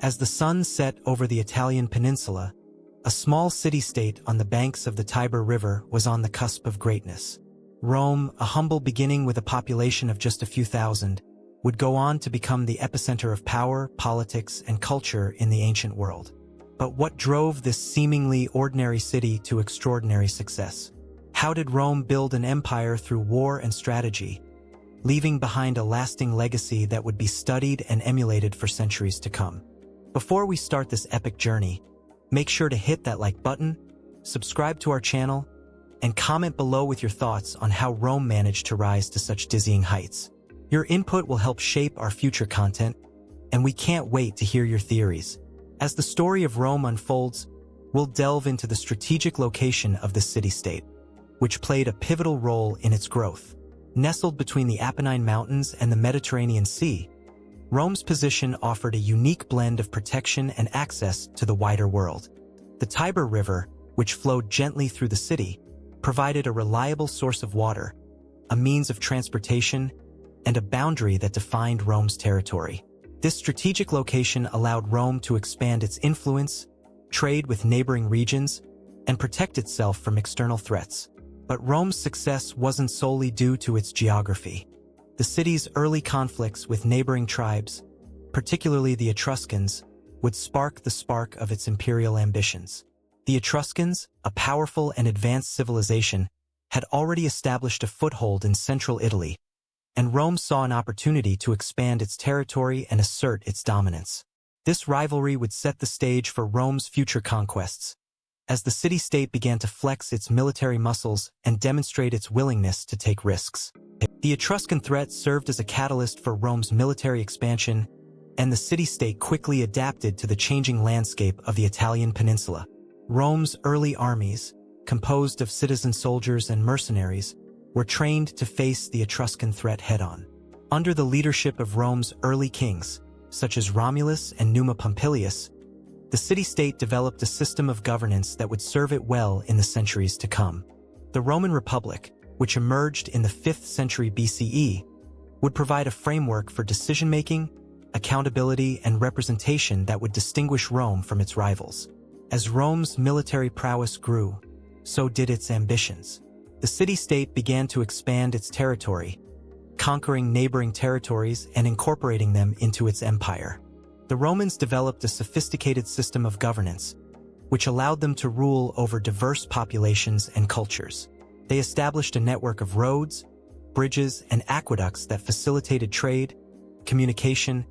As the sun set over the Italian peninsula, a small city-state on the banks of the Tiber River was on the cusp of greatness. Rome, a humble beginning with a population of just a few thousand, would go on to become the epicenter of power, politics, and culture in the ancient world. But what drove this seemingly ordinary city to extraordinary success? How did Rome build an empire through war and strategy, leaving behind a lasting legacy that would be studied and emulated for centuries to come? Before we start this epic journey, make sure to hit that like button, subscribe to our channel, and comment below with your thoughts on how Rome managed to rise to such dizzying heights. Your input will help shape our future content, and we can't wait to hear your theories. As the story of Rome unfolds, we'll delve into the strategic location of the city-state, which played a pivotal role in its growth. Nestled between the Apennine Mountains and the Mediterranean Sea, Rome's position offered a unique blend of protection and access to the wider world. The Tiber River, which flowed gently through the city, provided a reliable source of water, a means of transportation, and a boundary that defined Rome's territory. This strategic location allowed Rome to expand its influence, trade with neighboring regions, and protect itself from external threats. But Rome's success wasn't solely due to its geography. The city's early conflicts with neighboring tribes, particularly the Etruscans, would spark the spark of its imperial ambitions. The Etruscans, a powerful and advanced civilization, had already established a foothold in central Italy, and Rome saw an opportunity to expand its territory and assert its dominance. This rivalry would set the stage for Rome's future conquests, as the city-state began to flex its military muscles and demonstrate its willingness to take risks. The Etruscan threat served as a catalyst for Rome's military expansion, and the city-state quickly adapted to the changing landscape of the Italian peninsula. Rome's early armies, composed of citizen soldiers and mercenaries, were trained to face the Etruscan threat head-on. Under the leadership of Rome's early kings, such as Romulus and Numa Pompilius, the city-state developed a system of governance that would serve it well in the centuries to come. The Roman Republic, which emerged in the 5th century BCE, would provide a framework for decision-making, accountability, and representation that would distinguish Rome from its rivals. As Rome's military prowess grew, so did its ambitions. The city-state began to expand its territory, conquering neighboring territories and incorporating them into its empire. The Romans developed a sophisticated system of governance, which allowed them to rule over diverse populations and cultures. They established a network of roads, bridges, and aqueducts that facilitated trade, communication,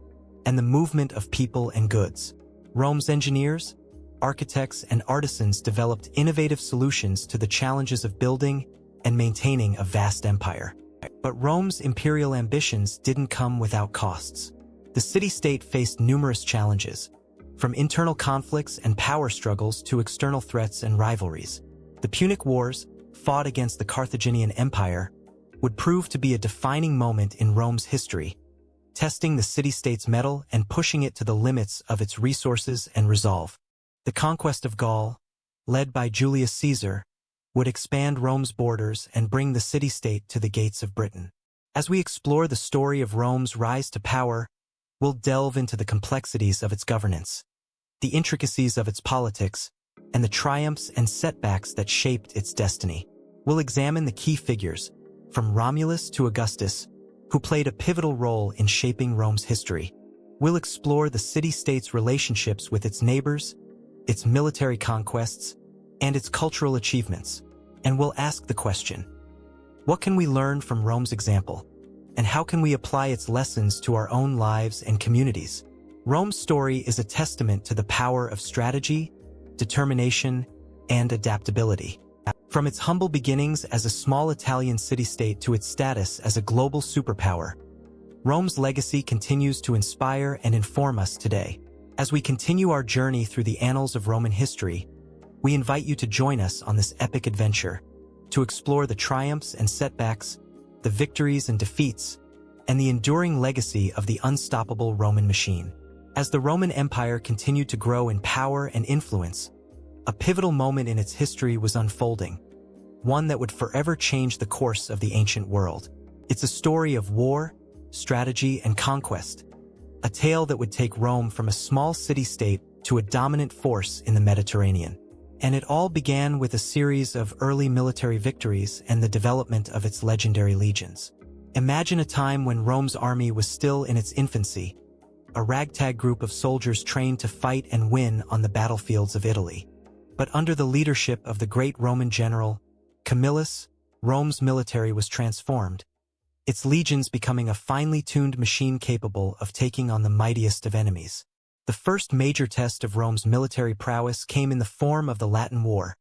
and the movement of people and goods. Rome's engineers, architects, and artisans developed innovative solutions to the challenges of building and maintaining a vast empire. But Rome's imperial ambitions didn't come without costs. The city-state faced numerous challenges, from internal conflicts and power struggles to external threats and rivalries. The Punic Wars, fought against the Carthaginian Empire, would prove to be a defining moment in Rome's history, testing the city-state's mettle and pushing it to the limits of its resources and resolve. The conquest of Gaul, led by Julius Caesar, would expand Rome's borders and bring the city-state to the gates of Britain. As we explore the story of Rome's rise to power, we'll delve into the complexities of its governance, the intricacies of its politics, and the triumphs and setbacks that shaped its destiny. We'll examine the key figures, from Romulus to Augustus, who played a pivotal role in shaping Rome's history. We'll explore the city-state's relationships with its neighbors, its military conquests, and its cultural achievements. And we'll ask the question, what can we learn from Rome's example? And how can we apply its lessons to our own lives and communities? Rome's story is a testament to the power of strategy, determination, and adaptability. From its humble beginnings as a small Italian city-state to its status as a global superpower, Rome's legacy continues to inspire and inform us today. As we continue our journey through the annals of Roman history, we invite you to join us on this epic adventure, to explore the triumphs and setbacks, the victories and defeats, and the enduring legacy of the unstoppable Roman machine. As the Roman Empire continued to grow in power and influence, a pivotal moment in its history was unfolding, one that would forever change the course of the ancient world. It's a story of war, strategy, and conquest, a tale that would take Rome from a small city-state to a dominant force in the Mediterranean. And it all began with a series of early military victories and the development of its legendary legions. Imagine a time when Rome's army was still in its infancy, a ragtag group of soldiers trained to fight and win on the battlefields of Italy. But under the leadership of the great Roman general, Camillus, Rome's military was transformed, its legions becoming a finely tuned machine capable of taking on the mightiest of enemies. The first major test of Rome's military prowess came in the form of the Latin War,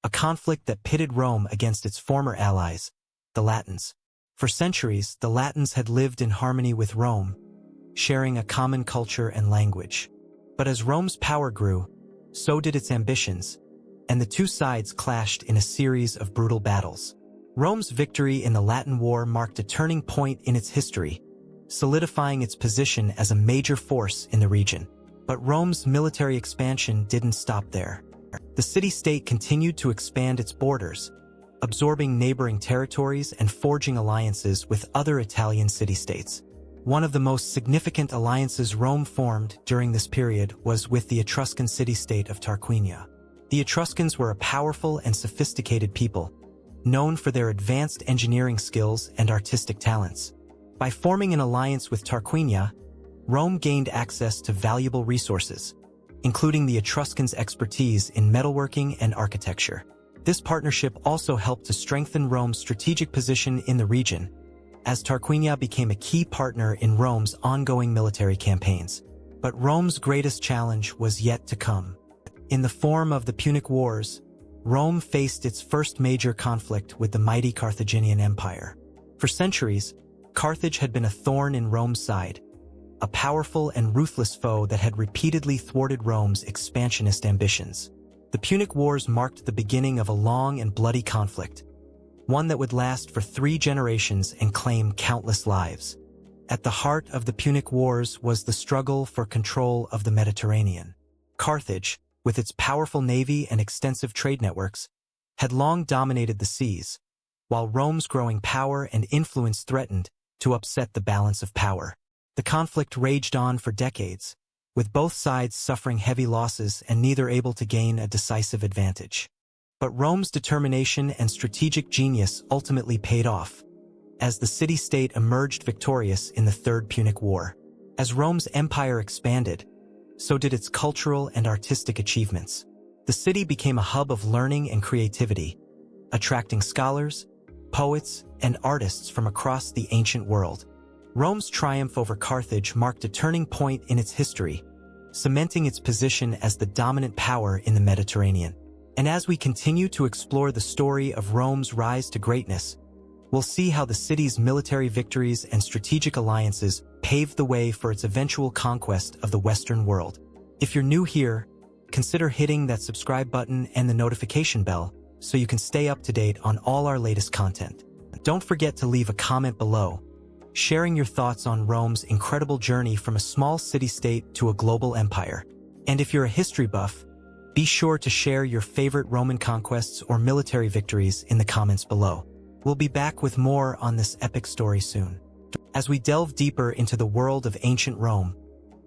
a conflict that pitted Rome against its former allies, the Latins. For centuries, the Latins had lived in harmony with Rome, sharing a common culture and language. But as Rome's power grew, so did its ambitions, and the two sides clashed in a series of brutal battles. Rome's victory in the Latin War marked a turning point in its history, solidifying its position as a major force in the region. But Rome's military expansion didn't stop there. The city-state continued to expand its borders, absorbing neighboring territories and forging alliances with other Italian city-states. One of the most significant alliances Rome formed during this period was with the Etruscan city-state of Tarquinia. The Etruscans were a powerful and sophisticated people, known for their advanced engineering skills and artistic talents. By forming an alliance with Tarquinia, Rome gained access to valuable resources, including the Etruscans' expertise in metalworking and architecture. This partnership also helped to strengthen Rome's strategic position in the region, as Tarquinia became a key partner in Rome's ongoing military campaigns. But Rome's greatest challenge was yet to come. In the form of the Punic Wars, Rome faced its first major conflict with the mighty Carthaginian Empire. For centuries, Carthage had been a thorn in Rome's side, a powerful and ruthless foe that had repeatedly thwarted Rome's expansionist ambitions. The Punic Wars marked the beginning of a long and bloody conflict, one that would last for 3 generations and claim countless lives. At the heart of the Punic Wars was the struggle for control of the Mediterranean. Carthage, with its powerful navy and extensive trade networks, had long dominated the seas, while Rome's growing power and influence threatened to upset the balance of power. The conflict raged on for decades, with both sides suffering heavy losses and neither able to gain a decisive advantage. But Rome's determination and strategic genius ultimately paid off, as the city-state emerged victorious in the Third Punic War. As Rome's empire expanded, so did its cultural and artistic achievements. The city became a hub of learning and creativity, attracting scholars, poets, and artists from across the ancient world. Rome's triumph over Carthage marked a turning point in its history, cementing its position as the dominant power in the Mediterranean. And as we continue to explore the story of Rome's rise to greatness, we'll see how the city's military victories and strategic alliances paved the way for its eventual conquest of the Western world. If you're new here, consider hitting that subscribe button and the notification bell so you can stay up to date on all our latest content. Don't forget to leave a comment below, sharing your thoughts on Rome's incredible journey from a small city-state to a global empire. And if you're a history buff, be sure to share your favorite Roman conquests or military victories in the comments below. We'll be back with more on this epic story soon. As we delve deeper into the world of ancient Rome,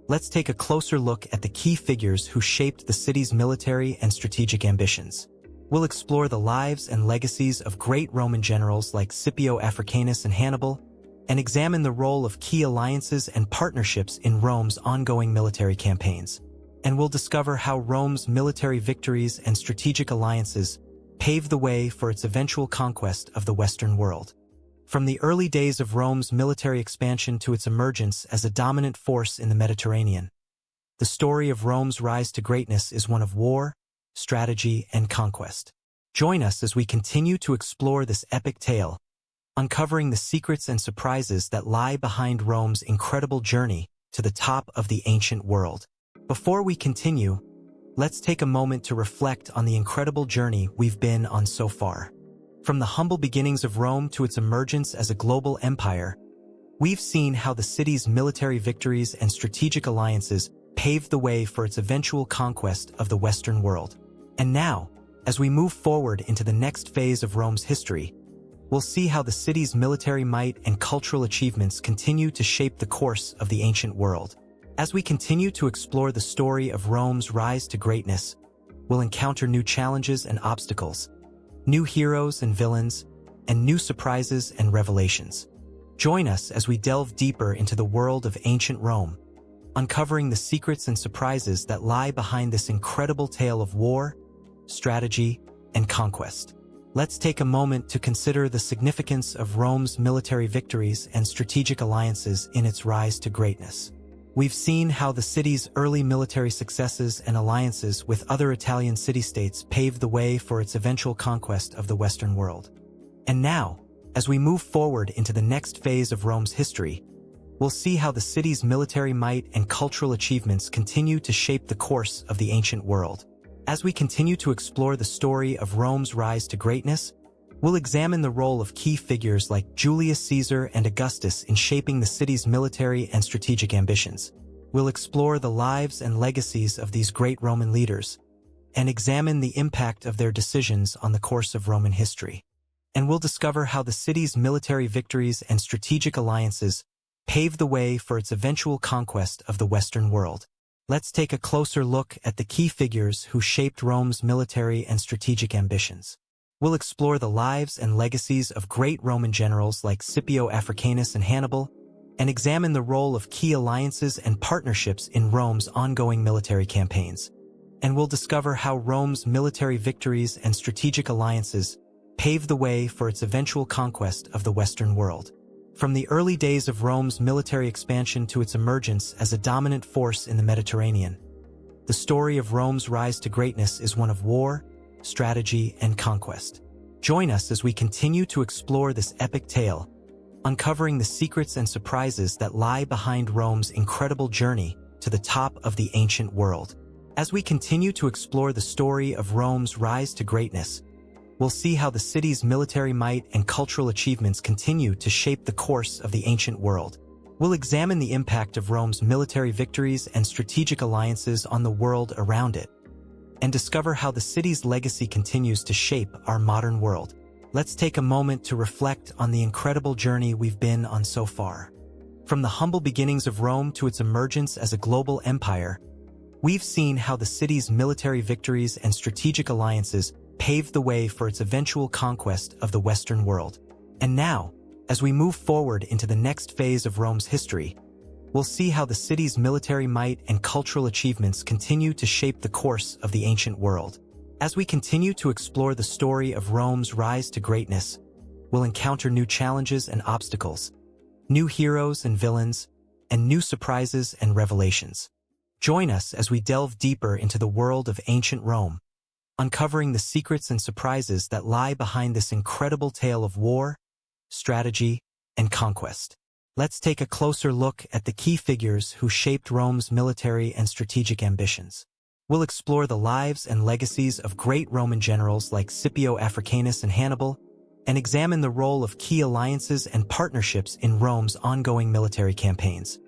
let's take a closer look at the key figures who shaped the city's military and strategic ambitions. We'll explore the lives and legacies of great Roman generals like Scipio Africanus and Hannibal, and examine the role of key alliances and partnerships in Rome's ongoing military campaigns. And we'll discover how Rome's military victories and strategic alliances paved the way for its eventual conquest of the Western world. From the early days of Rome's military expansion to its emergence as a dominant force in the Mediterranean, the story of Rome's rise to greatness is one of war, strategy, and conquest. Join us as we continue to explore this epic tale, uncovering the secrets and surprises that lie behind Rome's incredible journey to the top of the ancient world. Before we continue, let's take a moment to reflect on the incredible journey we've been on so far. From the humble beginnings of Rome to its emergence as a global empire, we've seen how the city's military victories and strategic alliances paved the way for its eventual conquest of the Western world. And now, as we move forward into the next phase of Rome's history, we'll see how the city's military might and cultural achievements continue to shape the course of the ancient world. As we continue to explore the story of Rome's rise to greatness, we'll encounter new challenges and obstacles, new heroes and villains, and new surprises and revelations. Join us as we delve deeper into the world of ancient Rome, uncovering the secrets and surprises that lie behind this incredible tale of war, strategy, and conquest. Let's take a moment to consider the significance of Rome's military victories and strategic alliances in its rise to greatness. We've seen how the city's early military successes and alliances with other Italian city-states paved the way for its eventual conquest of the Western world. And now, as we move forward into the next phase of Rome's history, we'll see how the city's military might and cultural achievements continue to shape the course of the ancient world. As we continue to explore the story of Rome's rise to greatness, we'll examine the role of key figures like Julius Caesar and Augustus in shaping the city's military and strategic ambitions. We'll explore the lives and legacies of these great Roman leaders and examine the impact of their decisions on the course of Roman history. And we'll discover how the city's military victories and strategic alliances paved the way for its eventual conquest of the Western world. Let's take a closer look at the key figures who shaped Rome's military and strategic ambitions. We'll explore the lives and legacies of great Roman generals like Scipio Africanus and Hannibal, and examine the role of key alliances and partnerships in Rome's ongoing military campaigns. And we'll discover how Rome's military victories and strategic alliances paved the way for its eventual conquest of the Western world. From the early days of Rome's military expansion to its emergence as a dominant force in the Mediterranean, the story of Rome's rise to greatness is one of war, strategy, and conquest. Join us as we continue to explore this epic tale, uncovering the secrets and surprises that lie behind Rome's incredible journey to the top of the ancient world. As we continue to explore the story of Rome's rise to greatness, we'll see how the city's military might and cultural achievements continue to shape the course of the ancient world. We'll examine the impact of Rome's military victories and strategic alliances on the world around it, and discover how the city's legacy continues to shape our modern world. Let's take a moment to reflect on the incredible journey we've been on so far. From the humble beginnings of Rome to its emergence as a global empire, we've seen how the city's military victories and strategic alliances paved the way for its eventual conquest of the Western world. And now, as we move forward into the next phase of Rome's history, we'll see how the city's military might and cultural achievements continue to shape the course of the ancient world. As we continue to explore the story of Rome's rise to greatness, we'll encounter new challenges and obstacles, new heroes and villains, and new surprises and revelations. Join us as we delve deeper into the world of ancient Rome, uncovering the secrets and surprises that lie behind this incredible tale of war, strategy, and conquest. Let's take a closer look at the key figures who shaped Rome's military and strategic ambitions. We'll explore the lives and legacies of great Roman generals like Scipio Africanus and Hannibal, and examine the role of key alliances and partnerships in Rome's ongoing military campaigns.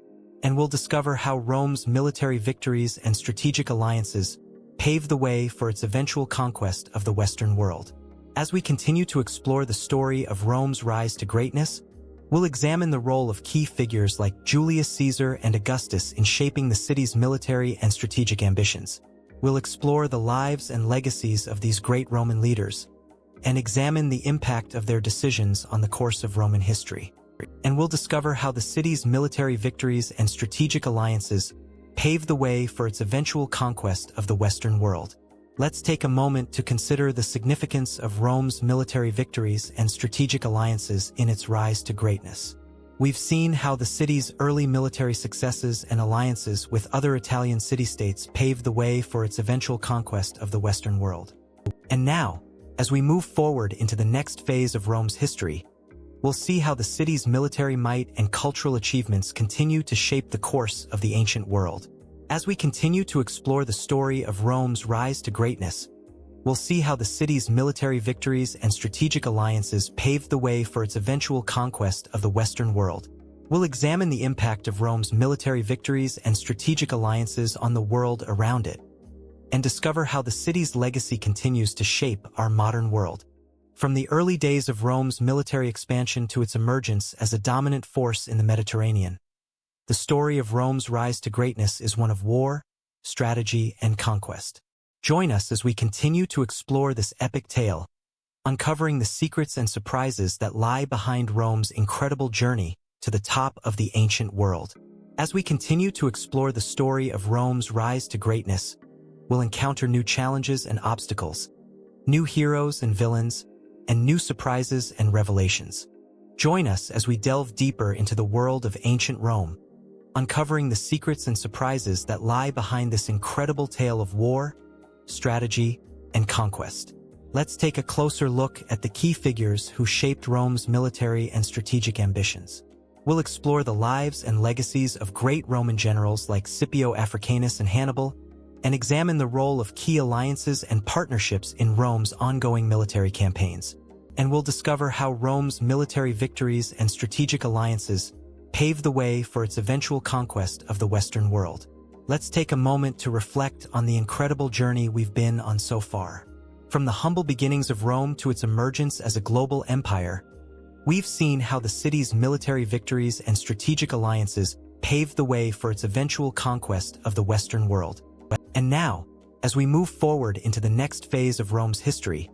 And we'll discover how Rome's military victories and strategic alliances paved the way for its eventual conquest of the Western world. As we continue to explore the story of Rome's rise to greatness, we'll examine the role of key figures like Julius Caesar and Augustus in shaping the city's military and strategic ambitions. We'll explore the lives and legacies of these great Roman leaders and examine the impact of their decisions on the course of Roman history. And we'll discover how the city's military victories and strategic alliances paved the way for its eventual conquest of the Western world. Let's take a moment to consider the significance of Rome's military victories and strategic alliances in its rise to greatness. We've seen how the city's early military successes and alliances with other Italian city-states paved the way for its eventual conquest of the Western world. And now, as we move forward into the next phase of Rome's history, we'll see how the city's military might and cultural achievements continue to shape the course of the ancient world. As we continue to explore the story of Rome's rise to greatness, we'll see how the city's military victories and strategic alliances paved the way for its eventual conquest of the Western world. We'll examine the impact of Rome's military victories and strategic alliances on the world around it, and discover how the city's legacy continues to shape our modern world. From the early days of Rome's military expansion to its emergence as a dominant force in the Mediterranean, The story of Rome's rise to greatness is one of war, strategy, and conquest. Join us as we continue to explore this epic tale, uncovering the secrets and surprises that lie behind Rome's incredible journey to the top of the ancient world. As we continue to explore the story of Rome's rise to greatness, we'll encounter new challenges and obstacles, new heroes and villains, and new surprises and revelations. Join us as we delve deeper into the world of ancient Rome, uncovering the secrets and surprises that lie behind this incredible tale of war, strategy, and conquest. Let's take a closer look at the key figures who shaped Rome's military and strategic ambitions. We'll explore the lives and legacies of great Roman generals like Scipio Africanus and Hannibal, and examine the role of key alliances and partnerships in Rome's ongoing military campaigns. And we'll discover how Rome's military victories and strategic alliances paved the way for its eventual conquest of the Western world. Let's take a moment to reflect on the incredible journey we've been on so far. From the humble beginnings of Rome to its emergence as a global empire, we've seen how the city's military victories and strategic alliances paved the way for its eventual conquest of the Western world. And now, as we move forward into the next phase of Rome's history,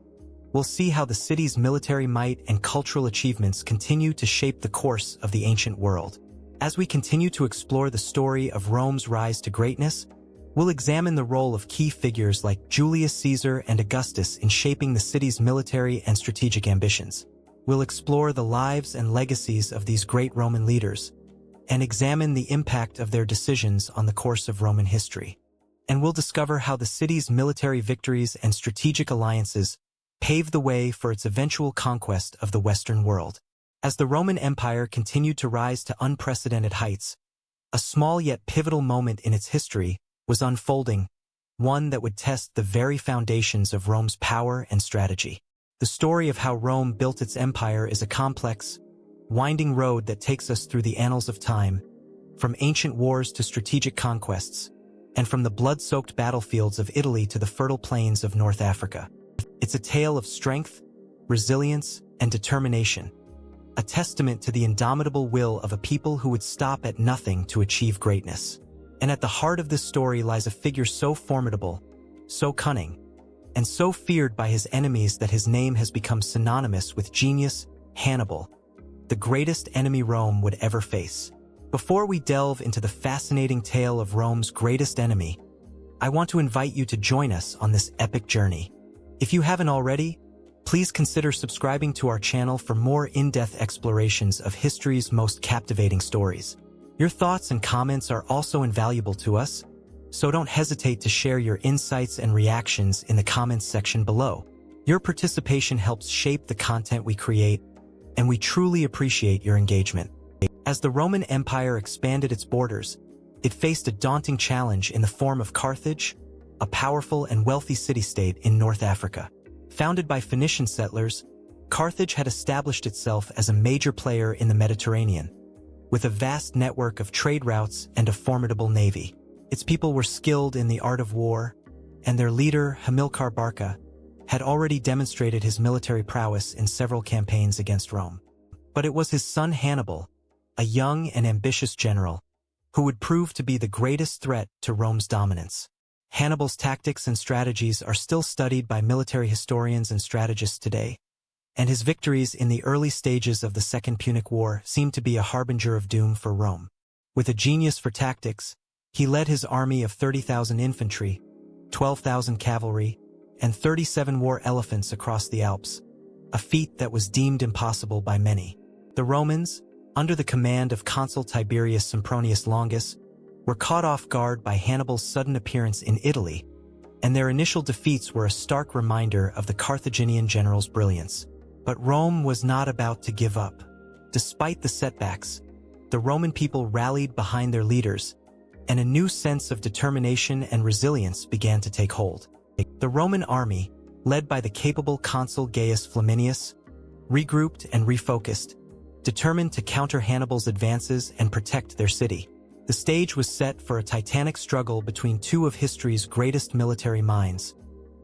we'll see how the city's military might and cultural achievements continue to shape the course of the ancient world. As we continue to explore the story of Rome's rise to greatness, we'll examine the role of key figures like Julius Caesar and Augustus in shaping the city's military and strategic ambitions. We'll explore the lives and legacies of these great Roman leaders and examine the impact of their decisions on the course of Roman history. And we'll discover how the city's military victories and strategic alliances paved the way for its eventual conquest of the Western world. As the Roman Empire continued to rise to unprecedented heights, a small yet pivotal moment in its history was unfolding, one that would test the very foundations of Rome's power and strategy. The story of how Rome built its empire is a complex, winding road that takes us through the annals of time, from ancient wars to strategic conquests, and from the blood-soaked battlefields of Italy to the fertile plains of North Africa. It's a tale of strength, resilience, and determination, a testament to the indomitable will of a people who would stop at nothing to achieve greatness. And at the heart of this story lies a figure so formidable, so cunning, and so feared by his enemies that his name has become synonymous with genius: Hannibal, the greatest enemy Rome would ever face. Before we delve into the fascinating tale of Rome's greatest enemy, I want to invite you to join us on this epic journey. If you haven't already, please consider subscribing to our channel for more in-depth explorations of history's most captivating stories. Your thoughts and comments are also invaluable to us, so don't hesitate to share your insights and reactions in the comments section below. Your participation helps shape the content we create, and we truly appreciate your engagement. As the Roman Empire expanded its borders, it faced a daunting challenge in the form of Carthage, a powerful and wealthy city-state in North Africa. Founded by Phoenician settlers, Carthage had established itself as a major player in the Mediterranean, with a vast network of trade routes and a formidable navy. Its people were skilled in the art of war, and their leader, Hamilcar Barca, had already demonstrated his military prowess in several campaigns against Rome. But it was his son Hannibal, a young and ambitious general, who would prove to be the greatest threat to Rome's dominance. Hannibal's tactics and strategies are still studied by military historians and strategists today, and his victories in the early stages of the Second Punic War seem to be a harbinger of doom for Rome. With a genius for tactics, he led his army of 30,000 infantry, 12,000 cavalry, and 37 war elephants across the Alps, a feat that was deemed impossible by many. The Romans, under the command of Consul Tiberius Sempronius Longus, were caught off guard by Hannibal's sudden appearance in Italy, and their initial defeats were a stark reminder of the Carthaginian general's brilliance. But Rome was not about to give up. Despite the setbacks, the Roman people rallied behind their leaders, and a new sense of determination and resilience began to take hold. The Roman army, led by the capable consul Gaius Flaminius, regrouped and refocused, determined to counter Hannibal's advances and protect their city. The stage was set for a titanic struggle between two of history's greatest military minds,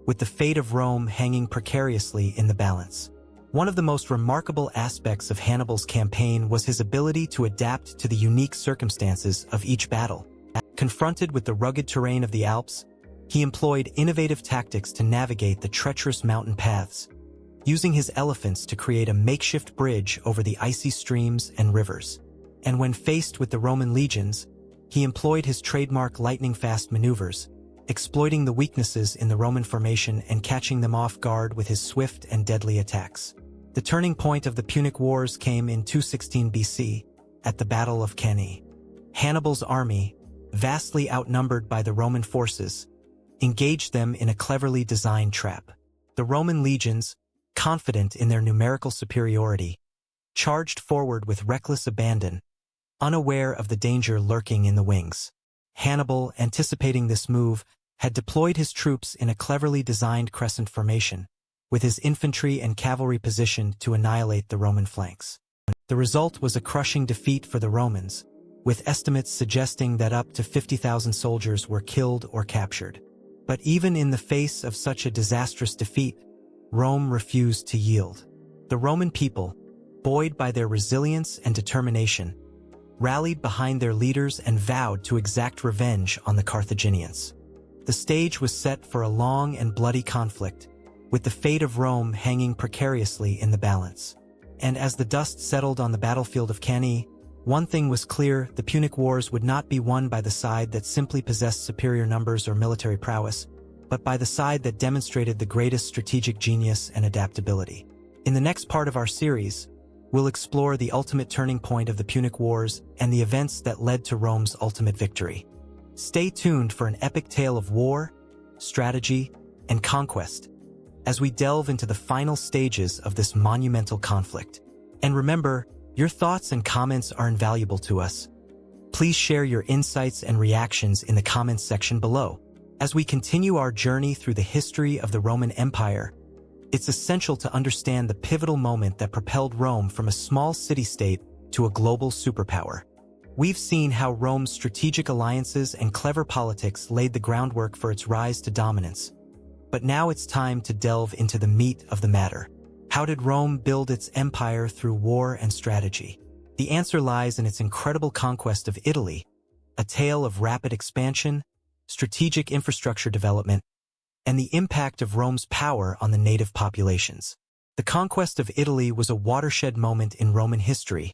with the fate of Rome hanging precariously in the balance. One of the most remarkable aspects of Hannibal's campaign was his ability to adapt to the unique circumstances of each battle. Confronted with the rugged terrain of the Alps, he employed innovative tactics to navigate the treacherous mountain paths, using his elephants to create a makeshift bridge over the icy streams and rivers. And when faced with the Roman legions, he employed his trademark lightning-fast maneuvers, exploiting the weaknesses in the Roman formation and catching them off guard with his swift and deadly attacks. The turning point of the Punic Wars came in 216 BC, at the Battle of Cannae. Hannibal's army, vastly outnumbered by the Roman forces, engaged them in a cleverly designed trap. The Roman legions, confident in their numerical superiority, charged forward with reckless abandon, unaware of the danger lurking in the wings. Hannibal, anticipating this move, had deployed his troops in a cleverly designed crescent formation, with his infantry and cavalry positioned to annihilate the Roman flanks. The result was a crushing defeat for the Romans, with estimates suggesting that up to 50,000 soldiers were killed or captured. But even in the face of such a disastrous defeat, Rome refused to yield. The Roman people, buoyed by their resilience and determination, rallied behind their leaders and vowed to exact revenge on the Carthaginians. The stage was set for a long and bloody conflict, with the fate of Rome hanging precariously in the balance. And as the dust settled on the battlefield of Cannae, one thing was clear: the Punic Wars would not be won by the side that simply possessed superior numbers or military prowess, but by the side that demonstrated the greatest strategic genius and adaptability. In the next part of our series, we'll explore the ultimate turning point of the Punic Wars and the events that led to Rome's ultimate victory. Stay tuned for an epic tale of war, strategy, and conquest as we delve into the final stages of this monumental conflict. And remember, your thoughts and comments are invaluable to us. Please share your insights and reactions in the comments section below. As we continue our journey through the history of the Roman Empire, it's essential to understand the pivotal moment that propelled Rome from a small city-state to a global superpower. We've seen how Rome's strategic alliances and clever politics laid the groundwork for its rise to dominance. But now it's time to delve into the meat of the matter. How did Rome build its empire through war and strategy? The answer lies in its incredible conquest of Italy, a tale of rapid expansion, strategic infrastructure development, and the impact of Rome's power on the native populations. The conquest of Italy was a watershed moment in Roman history,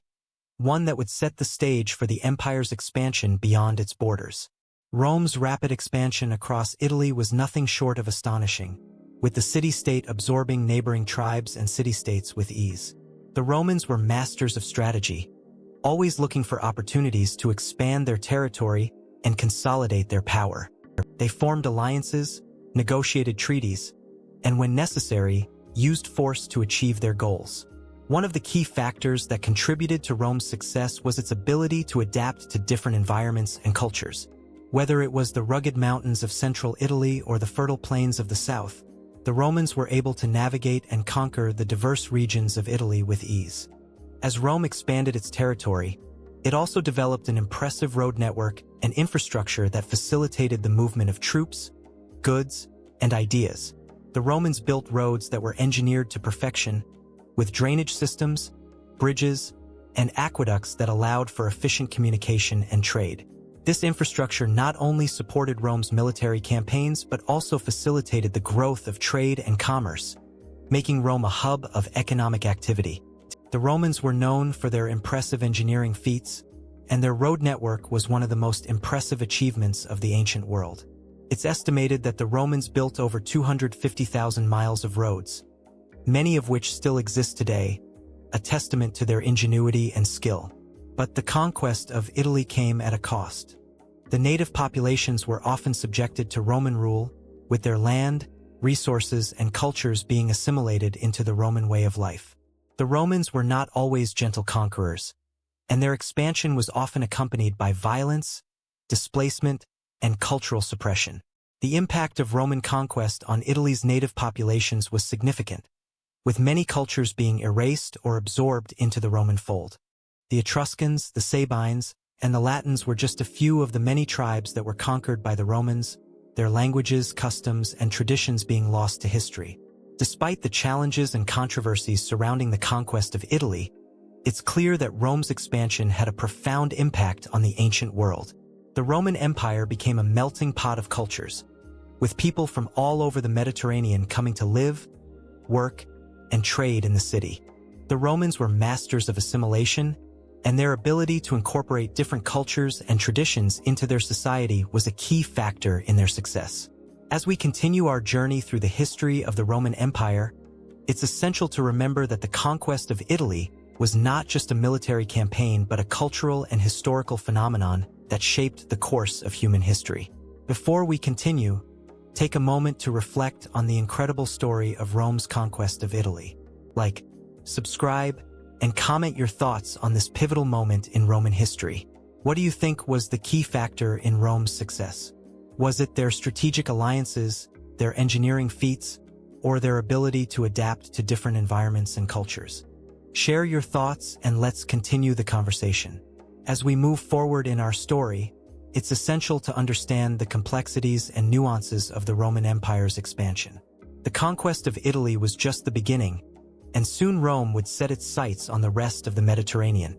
one that would set the stage for the empire's expansion beyond its borders. Rome's rapid expansion across Italy was nothing short of astonishing, with the city-state absorbing neighboring tribes and city-states with ease. The Romans were masters of strategy, always looking for opportunities to expand their territory and consolidate their power. They formed alliances, negotiated treaties, and when necessary, used force to achieve their goals. One of the key factors that contributed to Rome's success was its ability to adapt to different environments and cultures. Whether it was the rugged mountains of central Italy or the fertile plains of the south, the Romans were able to navigate and conquer the diverse regions of Italy with ease. As Rome expanded its territory, it also developed an impressive road network and infrastructure that facilitated the movement of troops, goods, and ideas. The Romans built roads that were engineered to perfection, with drainage systems, bridges, and aqueducts that allowed for efficient communication and trade. This infrastructure not only supported Rome's military campaigns but also facilitated the growth of trade and commerce, making Rome a hub of economic activity. The Romans were known for their impressive engineering feats, and their road network was one of the most impressive achievements of the ancient world. It's estimated that the Romans built over 250,000 miles of roads, many of which still exist today, a testament to their ingenuity and skill. But the conquest of Italy came at a cost. The native populations were often subjected to Roman rule, with their land, resources, and cultures being assimilated into the Roman way of life. The Romans were not always gentle conquerors, and their expansion was often accompanied by violence, displacement, and cultural suppression. The impact of Roman conquest on Italy's native populations was significant, with many cultures being erased or absorbed into the Roman fold. The Etruscans, the Sabines, and the Latins were just a few of the many tribes that were conquered by the Romans, their languages, customs, and traditions being lost to history. Despite the challenges and controversies surrounding the conquest of Italy, it's clear that Rome's expansion had a profound impact on the ancient world. The Roman Empire became a melting pot of cultures, with people from all over the Mediterranean coming to live, work, and trade in the city. The Romans were masters of assimilation, and their ability to incorporate different cultures and traditions into their society was a key factor in their success. As we continue our journey through the history of the Roman Empire, it's essential to remember that the conquest of Italy was not just a military campaign but a cultural and historical phenomenon that shaped the course of human history. Before we continue, take a moment to reflect on the incredible story of Rome's conquest of Italy. Like, subscribe, and comment your thoughts on this pivotal moment in Roman history. What do you think was the key factor in Rome's success? Was it their strategic alliances, their engineering feats, or their ability to adapt to different environments and cultures? Share your thoughts and let's continue the conversation. As we move forward in our story, it's essential to understand the complexities and nuances of the Roman Empire's expansion. The conquest of Italy was just the beginning, and soon Rome would set its sights on the rest of the Mediterranean,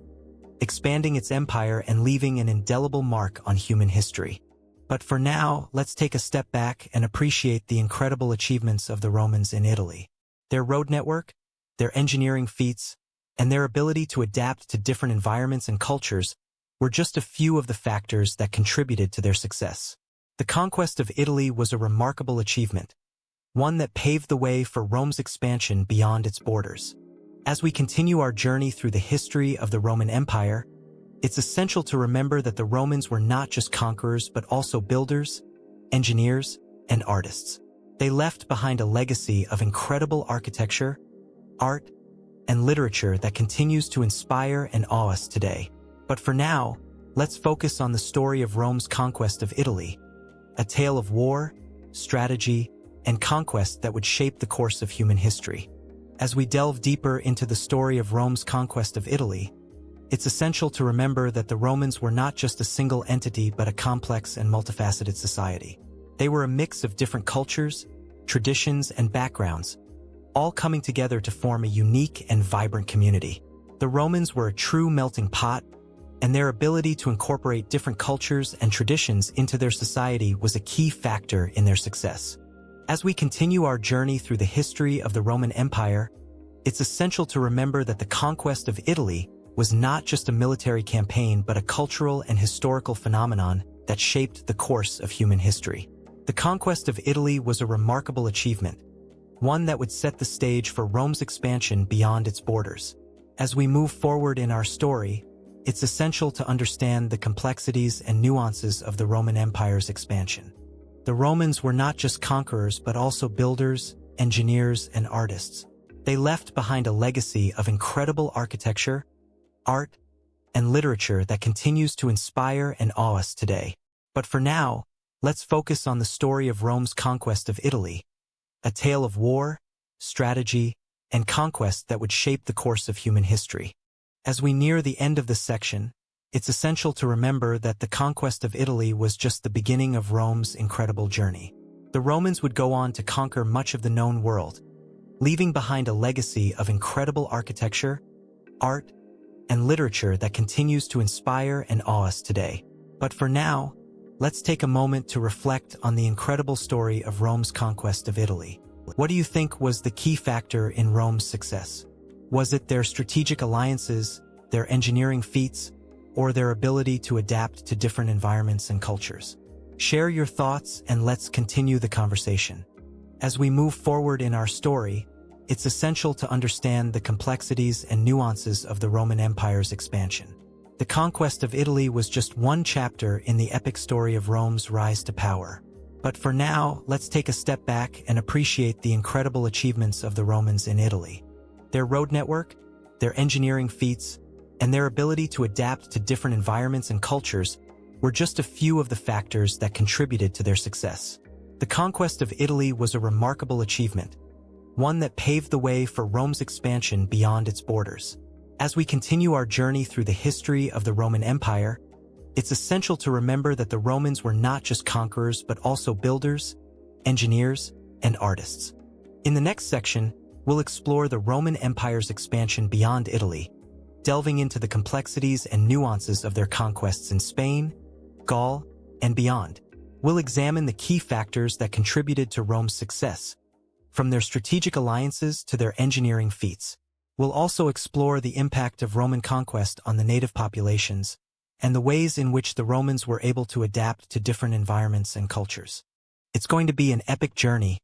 expanding its empire and leaving an indelible mark on human history. But for now, let's take a step back and appreciate the incredible achievements of the Romans in Italy. Their road network, their engineering feats, and their ability to adapt to different environments and cultures were just a few of the factors that contributed to their success. The conquest of Italy was a remarkable achievement, one that paved the way for Rome's expansion beyond its borders. As we continue our journey through the history of the Roman Empire, it's essential to remember that the Romans were not just conquerors but also builders, engineers, and artists. They left behind a legacy of incredible architecture, art, and literature that continues to inspire and awe us today. But for now, let's focus on the story of Rome's conquest of Italy, a tale of war, strategy, and conquest that would shape the course of human history. As we delve deeper into the story of Rome's conquest of Italy, it's essential to remember that the Romans were not just a single entity but a complex and multifaceted society. They were a mix of different cultures, traditions, and backgrounds, all coming together to form a unique and vibrant community. The Romans were a true melting pot, and their ability to incorporate different cultures and traditions into their society was a key factor in their success. As we continue our journey through the history of the Roman Empire, it's essential to remember that the conquest of Italy was not just a military campaign but a cultural and historical phenomenon that shaped the course of human history. The conquest of Italy was a remarkable achievement, one that would set the stage for Rome's expansion beyond its borders. As we move forward in our story, it's essential to understand the complexities and nuances of the Roman Empire's expansion. The Romans were not just conquerors but also builders, engineers, and artists. They left behind a legacy of incredible architecture, art, and literature that continues to inspire and awe us today. But for now, let's focus on the story of Rome's conquest of Italy, a tale of war, strategy, and conquest that would shape the course of human history. As we near the end of this section, it's essential to remember that the conquest of Italy was just the beginning of Rome's incredible journey. The Romans would go on to conquer much of the known world, leaving behind a legacy of incredible architecture, art, and literature that continues to inspire and awe us today. But for now, let's take a moment to reflect on the incredible story of Rome's conquest of Italy. What do you think was the key factor in Rome's success? Was it their strategic alliances, their engineering feats, or their ability to adapt to different environments and cultures? Share your thoughts and let's continue the conversation. As we move forward in our story, it's essential to understand the complexities and nuances of the Roman Empire's expansion. The conquest of Italy was just one chapter in the epic story of Rome's rise to power. But for now, let's take a step back and appreciate the incredible achievements of the Romans in Italy. Their road network, their engineering feats, and their ability to adapt to different environments and cultures were just a few of the factors that contributed to their success. The conquest of Italy was a remarkable achievement, one that paved the way for Rome's expansion beyond its borders. As we continue our journey through the history of the Roman Empire, it's essential to remember that the Romans were not just conquerors but also builders, engineers, and artists. In the next section, we'll explore the Roman Empire's expansion beyond Italy, delving into the complexities and nuances of their conquests in Spain, Gaul, and beyond. We'll examine the key factors that contributed to Rome's success, from their strategic alliances to their engineering feats. We'll also explore the impact of Roman conquest on the native populations and the ways in which the Romans were able to adapt to different environments and cultures. It's going to be an epic journey,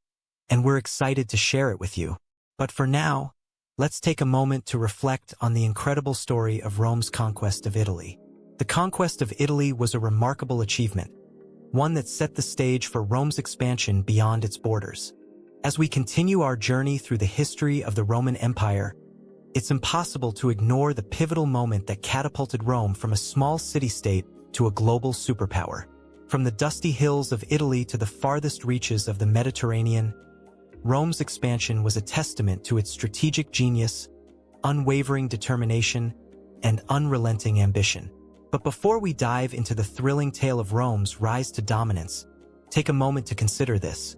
and we're excited to share it with you. But for now, let's take a moment to reflect on the incredible story of Rome's conquest of Italy. The conquest of Italy was a remarkable achievement, one that set the stage for Rome's expansion beyond its borders. As we continue our journey through the history of the Roman Empire, it's impossible to ignore the pivotal moment that catapulted Rome from a small city-state to a global superpower. From the dusty hills of Italy to the farthest reaches of the Mediterranean, Rome's expansion was a testament to its strategic genius, unwavering determination, and unrelenting ambition. But before we dive into the thrilling tale of Rome's rise to dominance, take a moment to consider this.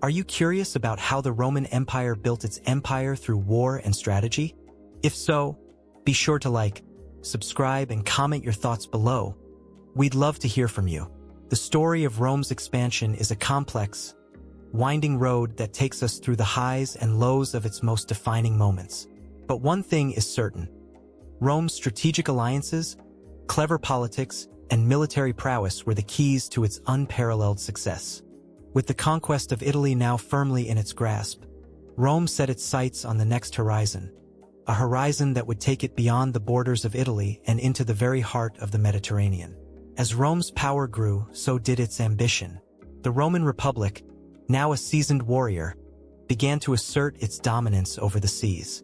Are you curious about how the Roman Empire built its empire through war and strategy? If so, be sure to like, subscribe, and comment your thoughts below. We'd love to hear from you. The story of Rome's expansion is a complex, winding road that takes us through the highs and lows of its most defining moments. But one thing is certain: Rome's strategic alliances, clever politics, and military prowess were the keys to its unparalleled success. With the conquest of Italy now firmly in its grasp, Rome set its sights on the next horizon, a horizon that would take it beyond the borders of Italy and into the very heart of the Mediterranean. As Rome's power grew, so did its ambition. The Roman Republic, now a seasoned warrior, began to assert its dominance over the seas.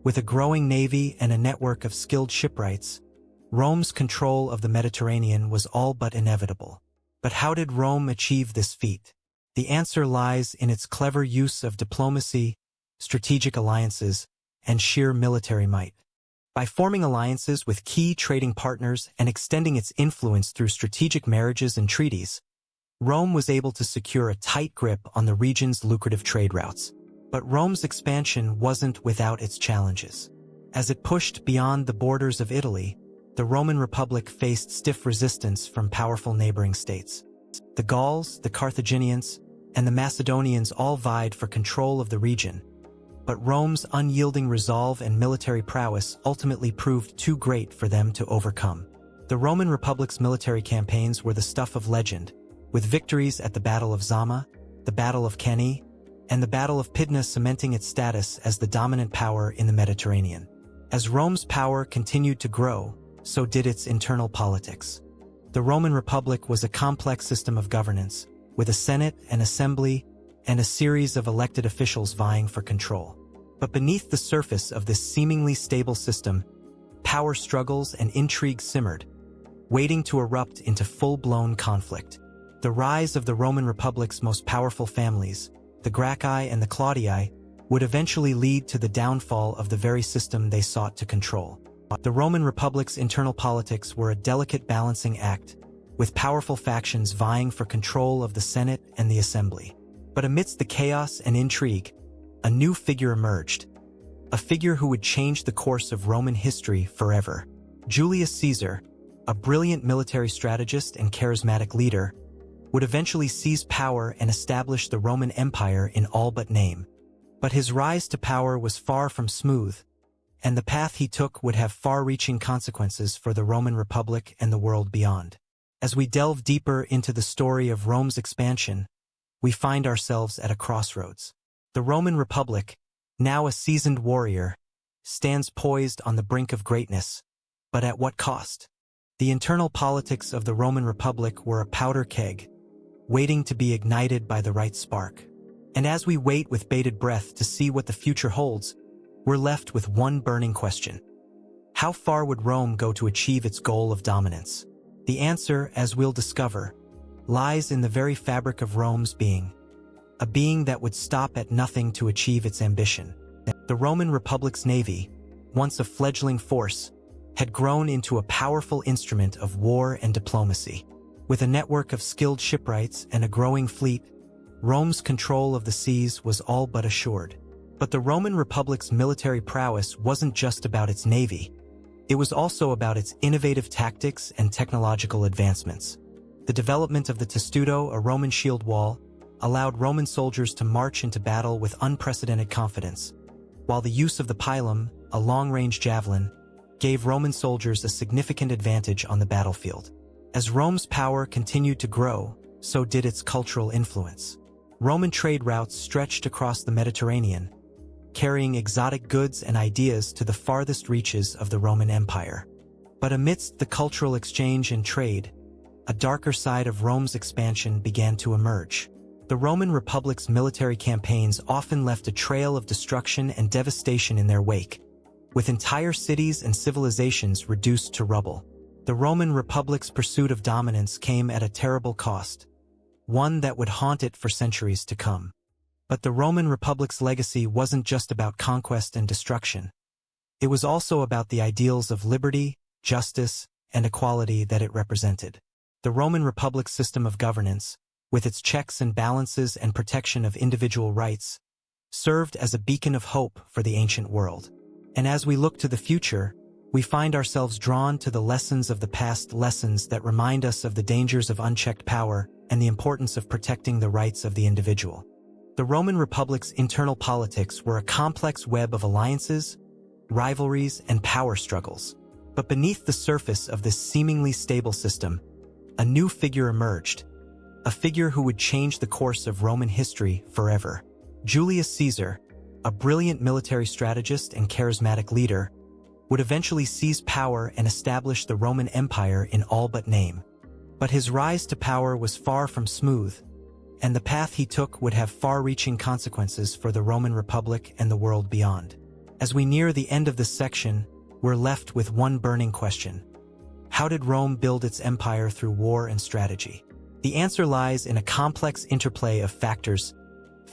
With a growing navy and a network of skilled shipwrights, Rome's control of the Mediterranean was all but inevitable. But how did Rome achieve this feat? The answer lies in its clever use of diplomacy, strategic alliances, and sheer military might. By forming alliances with key trading partners and extending its influence through strategic marriages and treaties, Rome was able to secure a tight grip on the region's lucrative trade routes. But Rome's expansion wasn't without its challenges. As it pushed beyond the borders of Italy, the Roman Republic faced stiff resistance from powerful neighboring states. The Gauls, the Carthaginians, and the Macedonians all vied for control of the region, but Rome's unyielding resolve and military prowess ultimately proved too great for them to overcome. The Roman Republic's military campaigns were the stuff of legend, with victories at the Battle of Zama, the Battle of Cannae, and the Battle of Pydna cementing its status as the dominant power in the Mediterranean. As Rome's power continued to grow, so did its internal politics. The Roman Republic was a complex system of governance, with a Senate, an assembly, and a series of elected officials vying for control. But beneath the surface of this seemingly stable system, power struggles and intrigue simmered, waiting to erupt into full-blown conflict. The rise of the Roman Republic's most powerful families, the Gracchi and the Claudii, would eventually lead to the downfall of the very system they sought to control. The Roman Republic's internal politics were a delicate balancing act, with powerful factions vying for control of the Senate and the Assembly. But amidst the chaos and intrigue, a new figure emerged, a figure who would change the course of Roman history forever. Julius Caesar, a brilliant military strategist and charismatic leader, would eventually seize power and establish the Roman Empire in all but name. But his rise to power was far from smooth, and the path he took would have far-reaching consequences for the Roman Republic and the world beyond. As we delve deeper into the story of Rome's expansion, we find ourselves at a crossroads. The Roman Republic, now a seasoned warrior, stands poised on the brink of greatness, but at what cost? The internal politics of the Roman Republic were a powder keg, waiting to be ignited by the right spark. And as we wait with bated breath to see what the future holds, we're left with one burning question. How far would Rome go to achieve its goal of dominance? The answer, as we'll discover, lies in the very fabric of Rome's being, a being that would stop at nothing to achieve its ambition. The Roman Republic's navy, once a fledgling force, had grown into a powerful instrument of war and diplomacy. With a network of skilled shipwrights and a growing fleet, Rome's control of the seas was all but assured. But the Roman Republic's military prowess wasn't just about its navy. It was also about its innovative tactics and technological advancements. The development of the testudo, a Roman shield wall, allowed Roman soldiers to march into battle with unprecedented confidence, while the use of the pilum, a long-range javelin, gave Roman soldiers a significant advantage on the battlefield. As Rome's power continued to grow, so did its cultural influence. Roman trade routes stretched across the Mediterranean, carrying exotic goods and ideas to the farthest reaches of the Roman Empire. But amidst the cultural exchange and trade, a darker side of Rome's expansion began to emerge. The Roman Republic's military campaigns often left a trail of destruction and devastation in their wake, with entire cities and civilizations reduced to rubble. The Roman Republic's pursuit of dominance came at a terrible cost, one that would haunt it for centuries to come. But the Roman Republic's legacy wasn't just about conquest and destruction. It was also about the ideals of liberty, justice, and equality that it represented. The Roman Republic's system of governance, with its checks and balances and protection of individual rights, served as a beacon of hope for the ancient world. And as we look to the future, we find ourselves drawn to the lessons of the past, lessons that remind us of the dangers of unchecked power and the importance of protecting the rights of the individual. The Roman Republic's internal politics were a complex web of alliances, rivalries, and power struggles. But beneath the surface of this seemingly stable system, a new figure emerged, a figure who would change the course of Roman history forever. Julius Caesar, a brilliant military strategist and charismatic leader, would eventually seize power and establish the Roman Empire in all but name. But his rise to power was far from smooth, and the path he took would have far-reaching consequences for the Roman Republic and the world beyond. As we near the end of this section, we're left with one burning question. How did Rome build its empire through war and strategy? The answer lies in a complex interplay of factors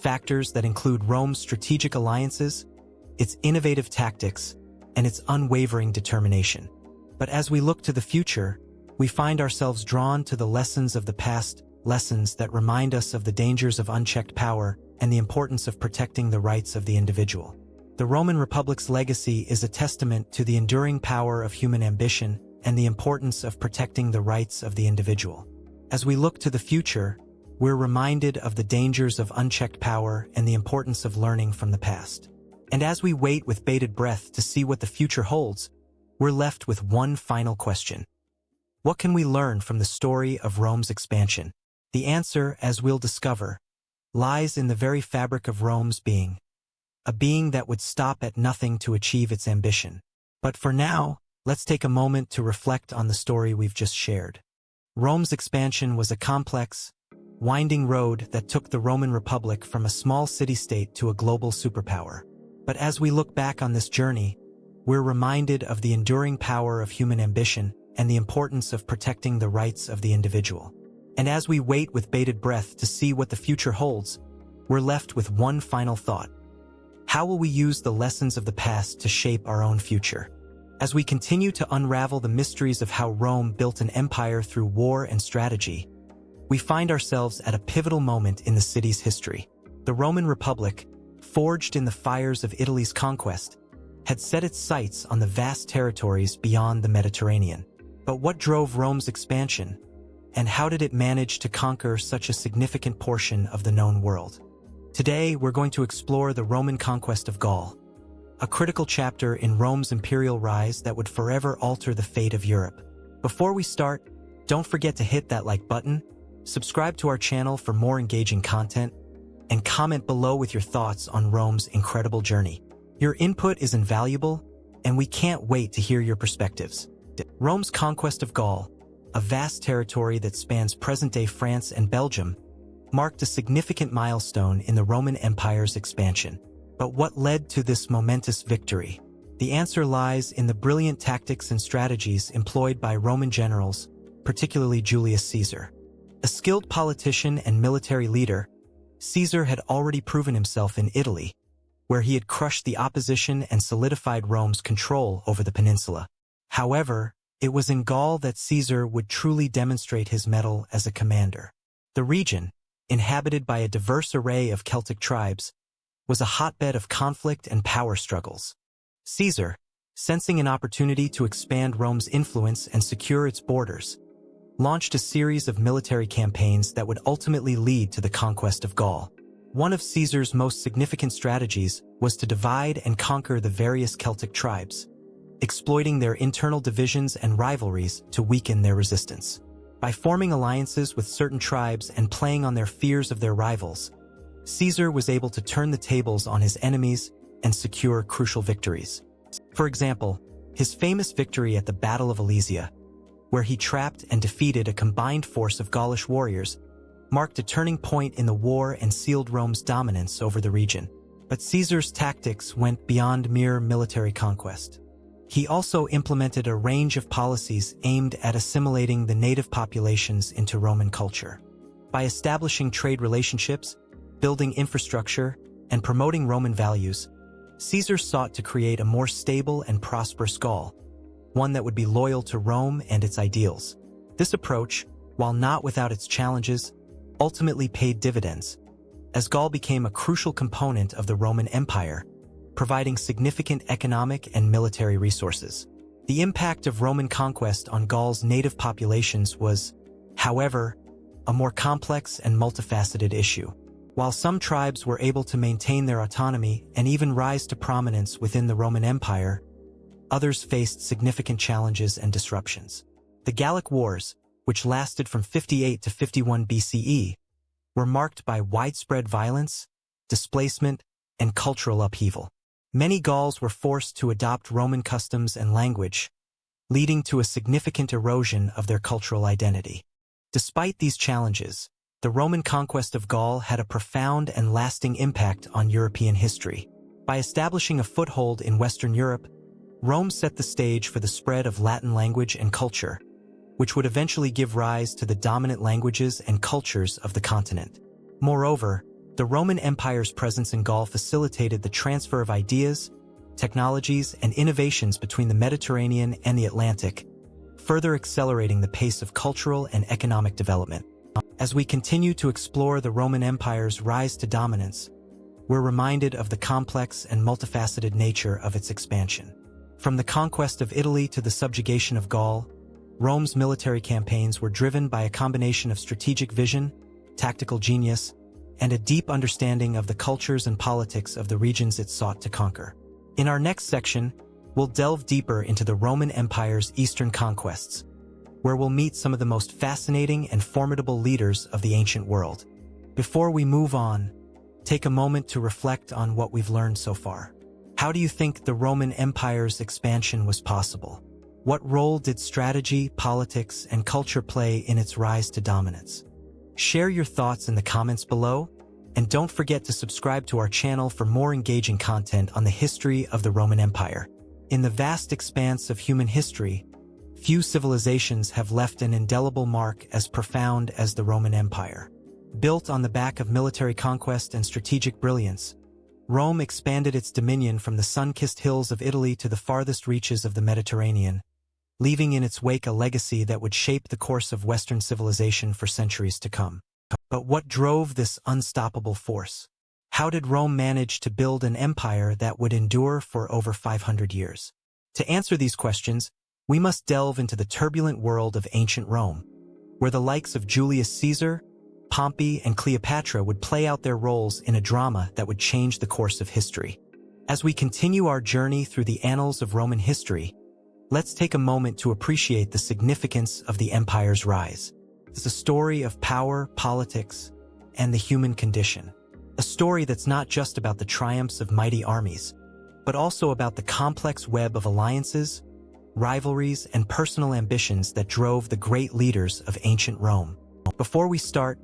that include Rome's strategic alliances, its innovative tactics, and its unwavering determination. But as we look to the future, we find ourselves drawn to the lessons of the past, lessons that remind us of the dangers of unchecked power and the importance of protecting the rights of the individual. The Roman Republic's legacy is a testament to the enduring power of human ambition and the importance of protecting the rights of the individual. As we look to the future, we're reminded of the dangers of unchecked power and the importance of learning from the past. And as we wait with bated breath to see what the future holds, we're left with one final question. What can we learn from the story of Rome's expansion? The answer, as we'll discover, lies in the very fabric of Rome's being, a being that would stop at nothing to achieve its ambition. But for now, let's take a moment to reflect on the story we've just shared. Rome's expansion was a complex, winding road that took the Roman Republic from a small city-state to a global superpower. But as we look back on this journey, we're reminded of the enduring power of human ambition and the importance of protecting the rights of the individual. And as we wait with bated breath to see what the future holds, we're left with one final thought. How will we use the lessons of the past to shape our own future? As we continue to unravel the mysteries of how Rome built an empire through war and strategy, we find ourselves at a pivotal moment in the city's history. The Roman Republic, forged in the fires of Italy's conquest, had set its sights on the vast territories beyond the Mediterranean. But what drove Rome's expansion, and how did it manage to conquer such a significant portion of the known world? Today, we're going to explore the Roman conquest of Gaul, a critical chapter in Rome's imperial rise that would forever alter the fate of Europe. Before we start, don't forget to hit that like button, subscribe to our channel for more engaging content, and comment below with your thoughts on Rome's incredible journey. Your input is invaluable, and we can't wait to hear your perspectives. Rome's conquest of Gaul, a vast territory that spans present-day France and Belgium, marked a significant milestone in the Roman Empire's expansion. But what led to this momentous victory? The answer lies in the brilliant tactics and strategies employed by Roman generals, particularly Julius Caesar. A skilled politician and military leader, Caesar had already proven himself in Italy, where he had crushed the opposition and solidified Rome's control over the peninsula. However, it was in Gaul that Caesar would truly demonstrate his mettle as a commander. The region, inhabited by a diverse array of Celtic tribes, was a hotbed of conflict and power struggles. Caesar, sensing an opportunity to expand Rome's influence and secure its borders, launched a series of military campaigns that would ultimately lead to the conquest of Gaul. One of Caesar's most significant strategies was to divide and conquer the various Celtic tribes, exploiting their internal divisions and rivalries to weaken their resistance. By forming alliances with certain tribes and playing on their fears of their rivals, Caesar was able to turn the tables on his enemies and secure crucial victories. For example, his famous victory at the Battle of Alesia, where he trapped and defeated a combined force of Gaulish warriors, marked a turning point in the war and sealed Rome's dominance over the region. But Caesar's tactics went beyond mere military conquest. He also implemented a range of policies aimed at assimilating the native populations into Roman culture. By establishing trade relationships, building infrastructure, and promoting Roman values, Caesar sought to create a more stable and prosperous Gaul, one that would be loyal to Rome and its ideals. This approach, while not without its challenges, ultimately paid dividends, as Gaul became a crucial component of the Roman Empire, providing significant economic and military resources. The impact of Roman conquest on Gaul's native populations was, however, a more complex and multifaceted issue. While some tribes were able to maintain their autonomy and even rise to prominence within the Roman Empire, others faced significant challenges and disruptions. The Gallic Wars, which lasted from 58 to 51 BCE, were marked by widespread violence, displacement, and cultural upheaval. Many Gauls were forced to adopt Roman customs and language, leading to a significant erosion of their cultural identity. Despite these challenges, the Roman conquest of Gaul had a profound and lasting impact on European history. By establishing a foothold in Western Europe, Rome set the stage for the spread of Latin language and culture, which would eventually give rise to the dominant languages and cultures of the continent. Moreover, the Roman Empire's presence in Gaul facilitated the transfer of ideas, technologies, and innovations between the Mediterranean and the Atlantic, further accelerating the pace of cultural and economic development. As we continue to explore the Roman Empire's rise to dominance, we're reminded of the complex and multifaceted nature of its expansion. From the conquest of Italy to the subjugation of Gaul, Rome's military campaigns were driven by a combination of strategic vision, tactical genius, and a deep understanding of the cultures and politics of the regions it sought to conquer. In our next section, we'll delve deeper into the Roman Empire's eastern conquests, where we'll meet some of the most fascinating and formidable leaders of the ancient world. Before we move on, take a moment to reflect on what we've learned so far. How do you think the Roman Empire's expansion was possible? What role did strategy, politics, and culture play in its rise to dominance? Share your thoughts in the comments below, and don't forget to subscribe to our channel for more engaging content on the history of the Roman Empire. In the vast expanse of human history, few civilizations have left an indelible mark as profound as the Roman Empire. Built on the back of military conquest and strategic brilliance, Rome expanded its dominion from the sun-kissed hills of Italy to the farthest reaches of the Mediterranean, leaving in its wake a legacy that would shape the course of Western civilization for centuries to come. But what drove this unstoppable force? How did Rome manage to build an empire that would endure for over 500 years? To answer these questions, we must delve into the turbulent world of ancient Rome, where the likes of Julius Caesar, Pompey, and Cleopatra would play out their roles in a drama that would change the course of history. As we continue our journey through the annals of Roman history, let's take a moment to appreciate the significance of the empire's rise. It's a story of power, politics, and the human condition. A story that's not just about the triumphs of mighty armies, but also about the complex web of alliances, rivalries, and personal ambitions that drove the great leaders of ancient Rome. Before we start,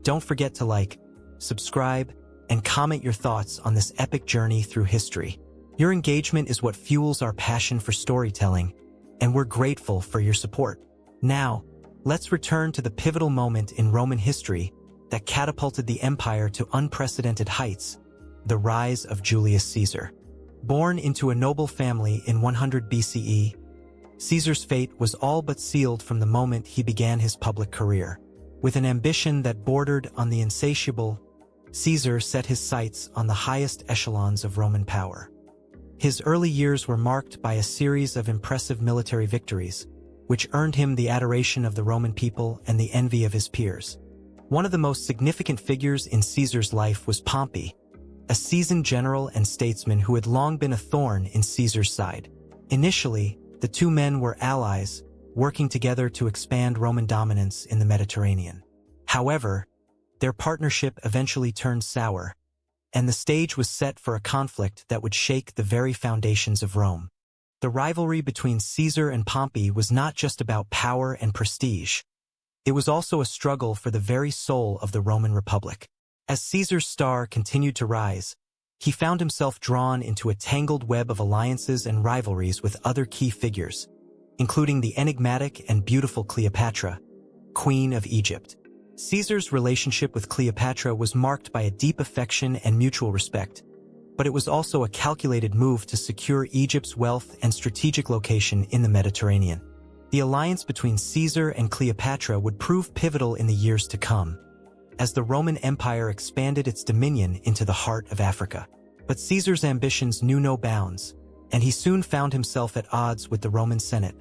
don't forget to like, subscribe, and comment your thoughts on this epic journey through history. Your engagement is what fuels our passion for storytelling, and we're grateful for your support. Now, let's return to the pivotal moment in Roman history that catapulted the empire to unprecedented heights, the rise of Julius Caesar. Born into a noble family in 100 BCE, Caesar's fate was all but sealed from the moment he began his public career. With an ambition that bordered on the insatiable, Caesar set his sights on the highest echelons of Roman power. His early years were marked by a series of impressive military victories, which earned him the adoration of the Roman people and the envy of his peers. One of the most significant figures in Caesar's life was Pompey, a seasoned general and statesman who had long been a thorn in Caesar's side. Initially, the two men were allies, working together to expand Roman dominance in the Mediterranean. However, their partnership eventually turned sour, and the stage was set for a conflict that would shake the very foundations of Rome. The rivalry between Caesar and Pompey was not just about power and prestige. It was also a struggle for the very soul of the Roman Republic. As Caesar's star continued to rise, he found himself drawn into a tangled web of alliances and rivalries with other key figures, including the enigmatic and beautiful Cleopatra, Queen of Egypt. Caesar's relationship with Cleopatra was marked by a deep affection and mutual respect, but it was also a calculated move to secure Egypt's wealth and strategic location in the Mediterranean. The alliance between Caesar and Cleopatra would prove pivotal in the years to come, as the Roman Empire expanded its dominion into the heart of Africa. But Caesar's ambitions knew no bounds, and he soon found himself at odds with the Roman Senate,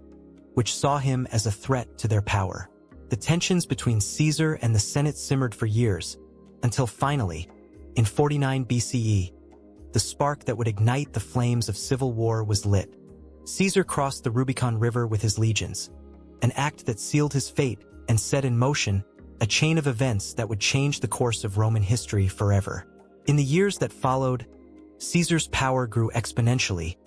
which saw him as a threat to their power. The tensions between Caesar and the Senate simmered for years, until finally, in 49 BCE, the spark that would ignite the flames of civil war was lit. Caesar crossed the Rubicon River with his legions, an act that sealed his fate and set in motion a chain of events that would change the course of Roman history forever. In the years that followed, Caesar's power grew exponentially,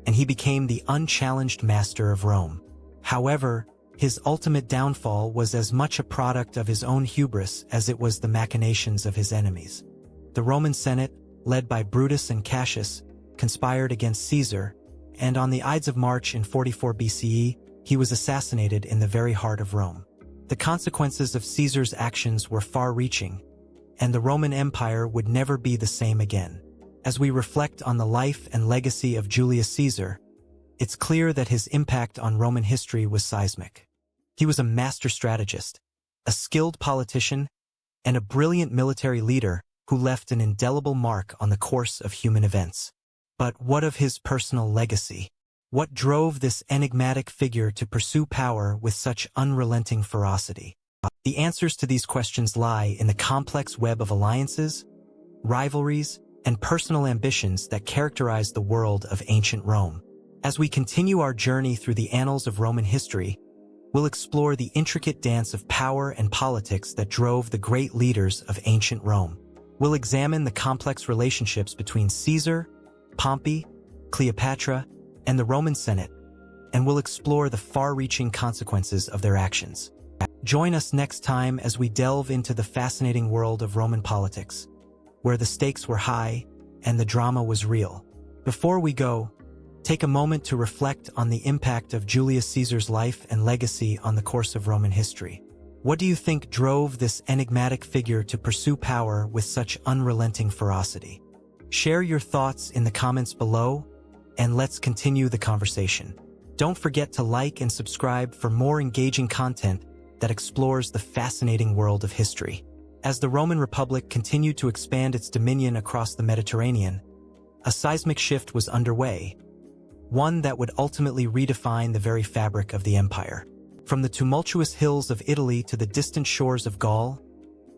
and he became the unchallenged master of Rome. However, his ultimate downfall was as much a product of his own hubris as it was the machinations of his enemies. The Roman Senate, led by Brutus and Cassius, conspired against Caesar, and on the Ides of March in 44 BCE, he was assassinated in the very heart of Rome. The consequences of Caesar's actions were far-reaching, and the Roman Empire would never be the same again. As we reflect on the life and legacy of Julius Caesar, it's clear that his impact on Roman history was seismic. He was a master strategist, a skilled politician, and a brilliant military leader who left an indelible mark on the course of human events. But what of his personal legacy? What drove this enigmatic figure to pursue power with such unrelenting ferocity? The answers to these questions lie in the complex web of alliances, rivalries, and personal ambitions that characterize the world of ancient Rome. As we continue our journey through the annals of Roman history, we'll explore the intricate dance of power and politics that drove the great leaders of ancient Rome. We'll examine the complex relationships between Caesar, Pompey, Cleopatra, and the Roman Senate, and we'll explore the far-reaching consequences of their actions. Join us next time as we delve into the fascinating world of Roman politics, where the stakes were high and the drama was real. Before we go, take a moment to reflect on the impact of Julius Caesar's life and legacy on the course of Roman history. What do you think drove this enigmatic figure to pursue power with such unrelenting ferocity? Share your thoughts in the comments below, and let's continue the conversation. Don't forget to like and subscribe for more engaging content that explores the fascinating world of history. As the Roman Republic continued to expand its dominion across the Mediterranean, a seismic shift was underway, one that would ultimately redefine the very fabric of the empire. From the tumultuous hills of Italy to the distant shores of Gaul,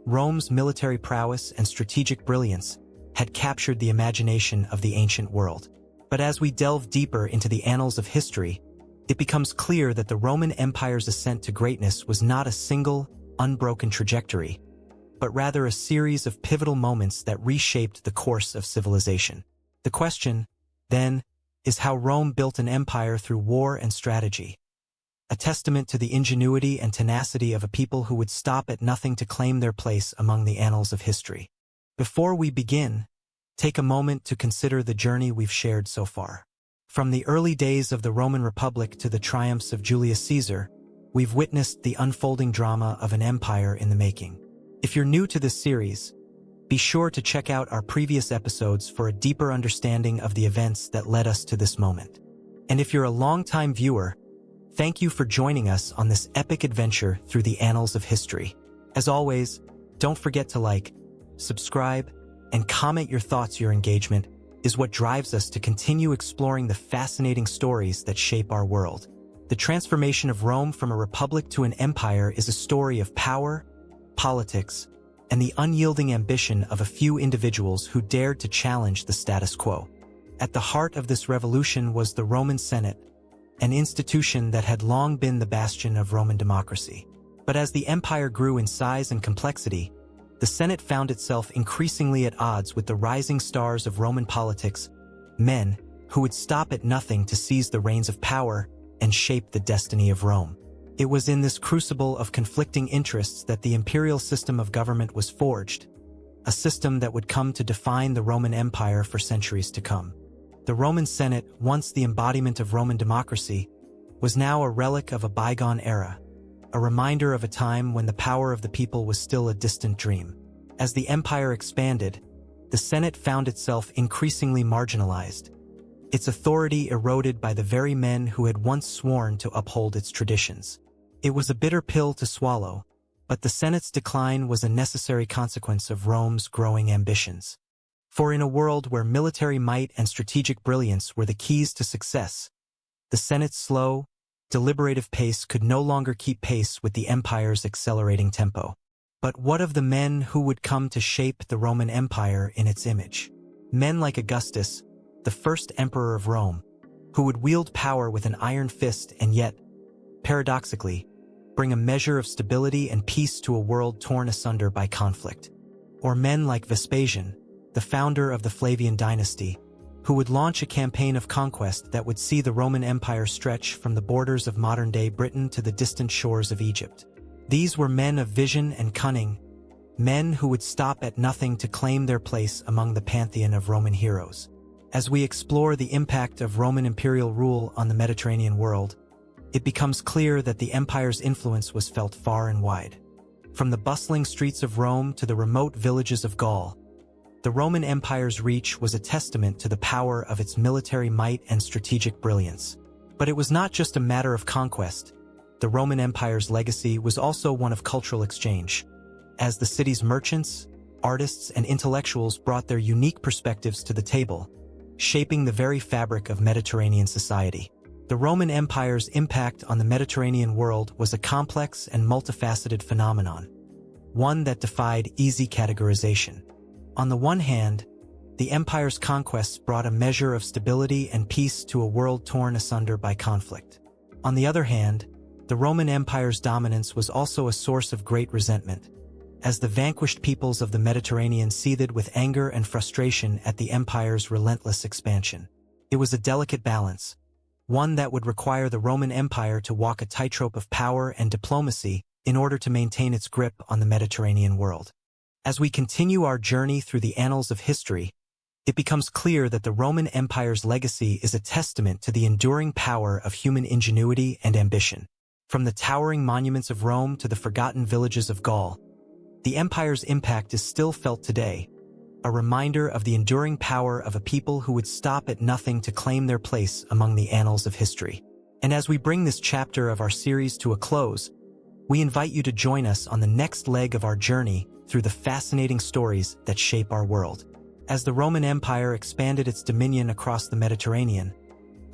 Rome's military prowess and strategic brilliance had captured the imagination of the ancient world. But as we delve deeper into the annals of history, it becomes clear that the Roman Empire's ascent to greatness was not a single, unbroken trajectory, but rather a series of pivotal moments that reshaped the course of civilization. The question, then, is how Rome built an empire through war and strategy, a testament to the ingenuity and tenacity of a people who would stop at nothing to claim their place among the annals of history. Before we begin, take a moment to consider the journey we've shared so far. From the early days of the Roman Republic to the triumphs of Julius Caesar, we've witnessed the unfolding drama of an empire in the making. If you're new to this series, be sure to check out our previous episodes for a deeper understanding of the events that led us to this moment. And if you're a longtime viewer, thank you for joining us on this epic adventure through the annals of history. As always, don't forget to like, subscribe, and comment your thoughts. Your engagement is what drives us to continue exploring the fascinating stories that shape our world. The transformation of Rome from a republic to an empire is a story of power, politics, and the unyielding ambition of a few individuals who dared to challenge the status quo. At the heart of this revolution was the Roman Senate, an institution that had long been the bastion of Roman democracy. But as the empire grew in size and complexity, the Senate found itself increasingly at odds with the rising stars of Roman politics, men who would stop at nothing to seize the reins of power and shape the destiny of Rome. It was in this crucible of conflicting interests that the imperial system of government was forged, a system that would come to define the Roman Empire for centuries to come. The Roman Senate, once the embodiment of Roman democracy, was now a relic of a bygone era, a reminder of a time when the power of the people was still a distant dream. As the empire expanded, the Senate found itself increasingly marginalized, its authority eroded by the very men who had once sworn to uphold its traditions. It was a bitter pill to swallow, but the Senate's decline was a necessary consequence of Rome's growing ambitions. For in a world where military might and strategic brilliance were the keys to success, the Senate's slow, deliberative pace could no longer keep pace with the empire's accelerating tempo. But what of the men who would come to shape the Roman Empire in its image? Men like Augustus, the first emperor of Rome, who would wield power with an iron fist and yet, paradoxically, bring a measure of stability and peace to a world torn asunder by conflict. Or men like Vespasian, the founder of the Flavian dynasty, who would launch a campaign of conquest that would see the Roman Empire stretch from the borders of modern-day Britain to the distant shores of Egypt. These were men of vision and cunning, men who would stop at nothing to claim their place among the pantheon of Roman heroes. As we explore the impact of Roman imperial rule on the Mediterranean world, it becomes clear that the empire's influence was felt far and wide. From the bustling streets of Rome to the remote villages of Gaul, the Roman Empire's reach was a testament to the power of its military might and strategic brilliance. But it was not just a matter of conquest. The Roman Empire's legacy was also one of cultural exchange, as the city's merchants, artists, and intellectuals brought their unique perspectives to the table, shaping the very fabric of Mediterranean society. The Roman Empire's impact on the Mediterranean world was a complex and multifaceted phenomenon, one that defied easy categorization. On the one hand, the empire's conquests brought a measure of stability and peace to a world torn asunder by conflict. On the other hand, the Roman Empire's dominance was also a source of great resentment, as the vanquished peoples of the Mediterranean seethed with anger and frustration at the empire's relentless expansion. It was a delicate balance, one that would require the Roman Empire to walk a tightrope of power and diplomacy in order to maintain its grip on the Mediterranean world. As we continue our journey through the annals of history, it becomes clear that the Roman Empire's legacy is a testament to the enduring power of human ingenuity and ambition. From the towering monuments of Rome to the forgotten villages of Gaul, the empire's impact is still felt today, a reminder of the enduring power of a people who would stop at nothing to claim their place among the annals of history. And as we bring this chapter of our series to a close, we invite you to join us on the next leg of our journey through the fascinating stories that shape our world. As the Roman Empire expanded its dominion across the Mediterranean,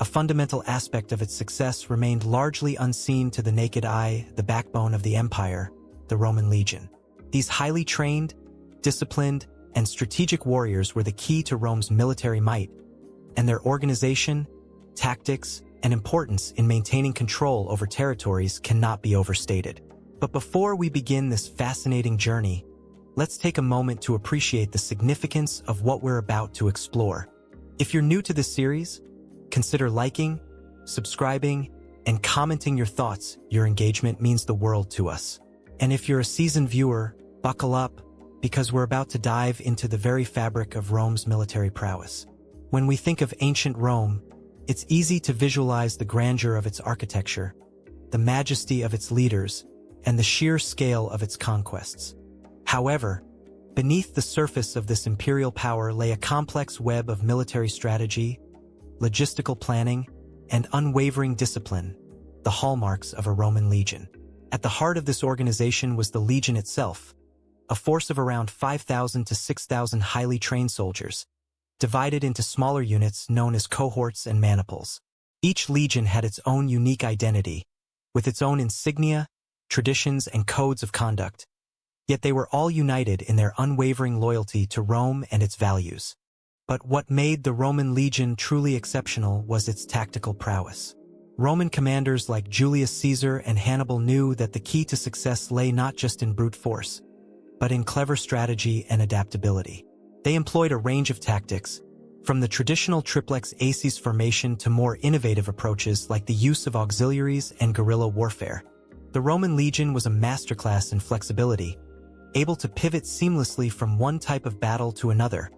a fundamental aspect of its success remained largely unseen to the naked eye: the backbone of the empire, the Roman legion. These highly trained, disciplined, and strategic warriors were the key to Rome's military might, and their organization, tactics, and importance in maintaining control over territories cannot be overstated. But before we begin this fascinating journey, let's take a moment to appreciate the significance of what we're about to explore. If you're new to this series, consider liking, subscribing, and commenting your thoughts. Your engagement means the world to us. And if you're a seasoned viewer, buckle up, because we're about to dive into the very fabric of Rome's military prowess. When we think of ancient Rome, it's easy to visualize the grandeur of its architecture, the majesty of its leaders, and the sheer scale of its conquests. However, beneath the surface of this imperial power lay a complex web of military strategy, logistical planning, and unwavering discipline, the hallmarks of a Roman legion. At the heart of this organization was the legion itself, a force of around 5,000 to 6,000 highly trained soldiers, divided into smaller units known as cohorts and maniples. Each legion had its own unique identity, with its own insignia, traditions, and codes of conduct, yet they were all united in their unwavering loyalty to Rome and its values. But what made the Roman legion truly exceptional was its tactical prowess. Roman commanders like Julius Caesar and Hannibal knew that the key to success lay not just in brute force, but in clever strategy and adaptability. They employed a range of tactics, from the traditional triplex aces formation to more innovative approaches like the use of auxiliaries and guerrilla warfare. The Roman legion was a masterclass in flexibility, able to pivot seamlessly from one type of battle to another,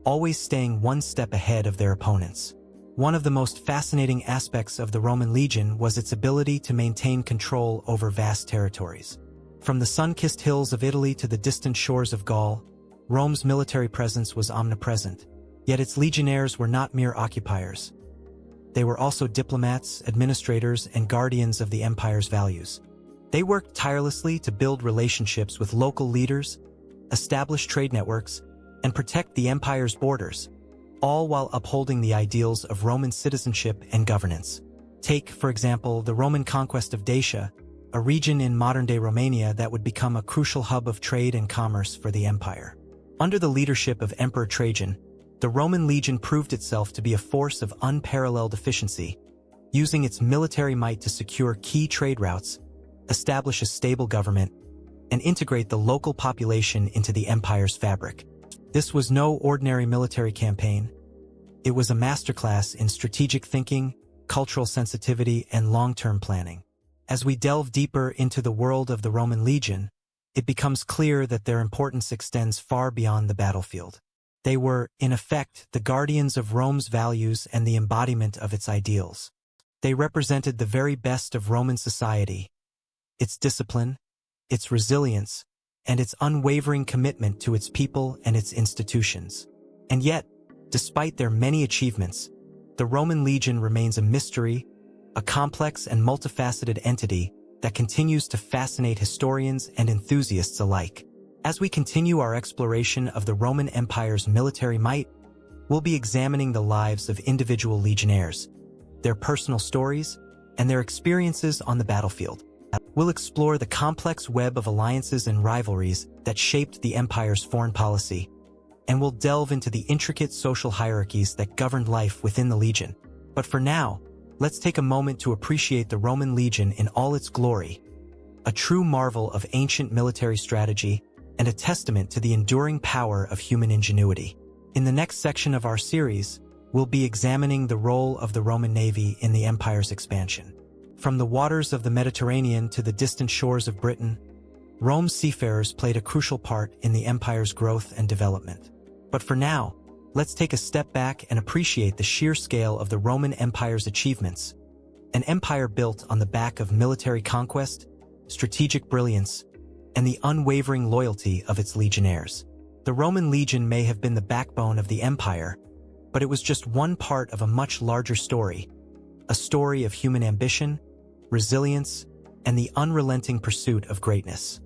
always staying one step ahead of their opponents. One of the most fascinating aspects of the Roman legion was its ability to maintain control over vast territories. From the sun-kissed hills of Italy to the distant shores of Gaul, Rome's military presence was omnipresent. Yet its legionnaires were not mere occupiers. They were also diplomats, administrators, and guardians of the empire's values. They worked tirelessly to build relationships with local leaders, establish trade networks, and protect the empire's borders, all while upholding the ideals of Roman citizenship and governance. Take, for example, the Roman conquest of Dacia, a region in modern-day Romania that would become a crucial hub of trade and commerce for the empire. Under the leadership of Emperor Trajan, the Roman legion proved itself to be a force of unparalleled efficiency, using its military might to secure key trade routes, establish a stable government, and integrate the local population into the empire's fabric. This was no ordinary military campaign. It was a masterclass in strategic thinking, cultural sensitivity, and long-term planning. As we delve deeper into the world of the Roman legion, it becomes clear that their importance extends far beyond the battlefield. They were, in effect, the guardians of Rome's values and the embodiment of its ideals. They represented the very best of Roman society, its discipline, its resilience, and its unwavering commitment to its people and its institutions. And yet, despite their many achievements, the Roman legion remains a mystery, a complex and multifaceted entity that continues to fascinate historians and enthusiasts alike. As we continue our exploration of the Roman Empire's military might, we'll be examining the lives of individual legionnaires, their personal stories, and their experiences on the battlefield. We'll explore the complex web of alliances and rivalries that shaped the empire's foreign policy, and we'll delve into the intricate social hierarchies that governed life within the legion. But for now, let's take a moment to appreciate the Roman legion in all its glory, a true marvel of ancient military strategy and a testament to the enduring power of human ingenuity. In the next section of our series, we'll be examining the role of the Roman navy in the empire's expansion. From the waters of the Mediterranean to the distant shores of Britain, Rome's seafarers played a crucial part in the empire's growth and development. But for now, let's take a step back and appreciate the sheer scale of the Roman Empire's achievements, an empire built on the back of military conquest, strategic brilliance, and the unwavering loyalty of its legionnaires. The Roman legion may have been the backbone of the empire, but it was just one part of a much larger story, a story of human ambition, resilience, and the unrelenting pursuit of greatness.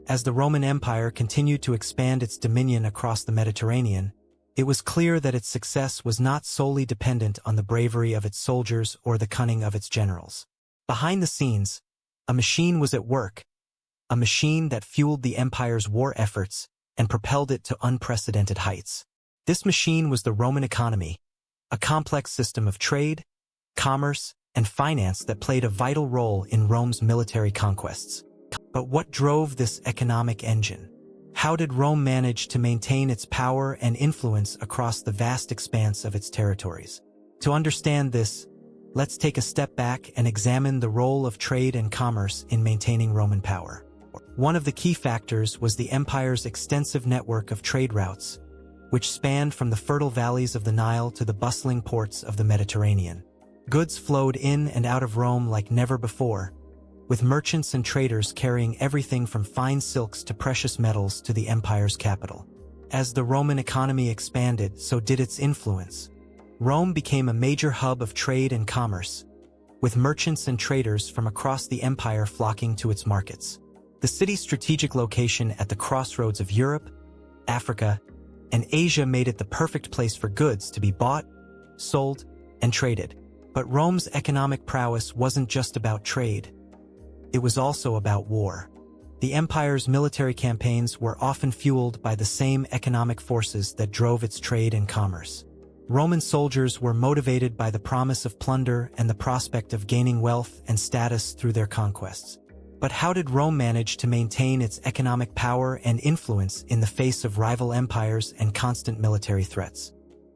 As the Roman Empire continued to expand its dominion across the Mediterranean, it was clear that its success was not solely dependent on the bravery of its soldiers or the cunning of its generals. Behind the scenes, a machine was at work, a machine that fueled the empire's war efforts and propelled it to unprecedented heights. This machine was the Roman economy, a complex system of trade, commerce, and finance that played a vital role in Rome's military conquests. But what drove this economic engine? How did Rome manage to maintain its power and influence across the vast expanse of its territories? To understand this, let's take a step back and examine the role of trade and commerce in maintaining Roman power. One of the key factors was the empire's extensive network of trade routes, which spanned from the fertile valleys of the Nile to the bustling ports of the Mediterranean. Goods flowed in and out of Rome like never before, with merchants and traders carrying everything from fine silks to precious metals to the empire's capital. As the Roman economy expanded, so did its influence. Rome became a major hub of trade and commerce, with merchants and traders from across the empire flocking to its markets. The city's strategic location at the crossroads of Europe, Africa, and Asia made it the perfect place for goods to be bought, sold, and traded. But Rome's economic prowess wasn't just about trade. It was also about war. The empire's military campaigns were often fueled by the same economic forces that drove its trade and commerce. Roman soldiers were motivated by the promise of plunder and the prospect of gaining wealth and status through their conquests. But how did Rome manage to maintain its economic power and influence in the face of rival empires and constant military threats?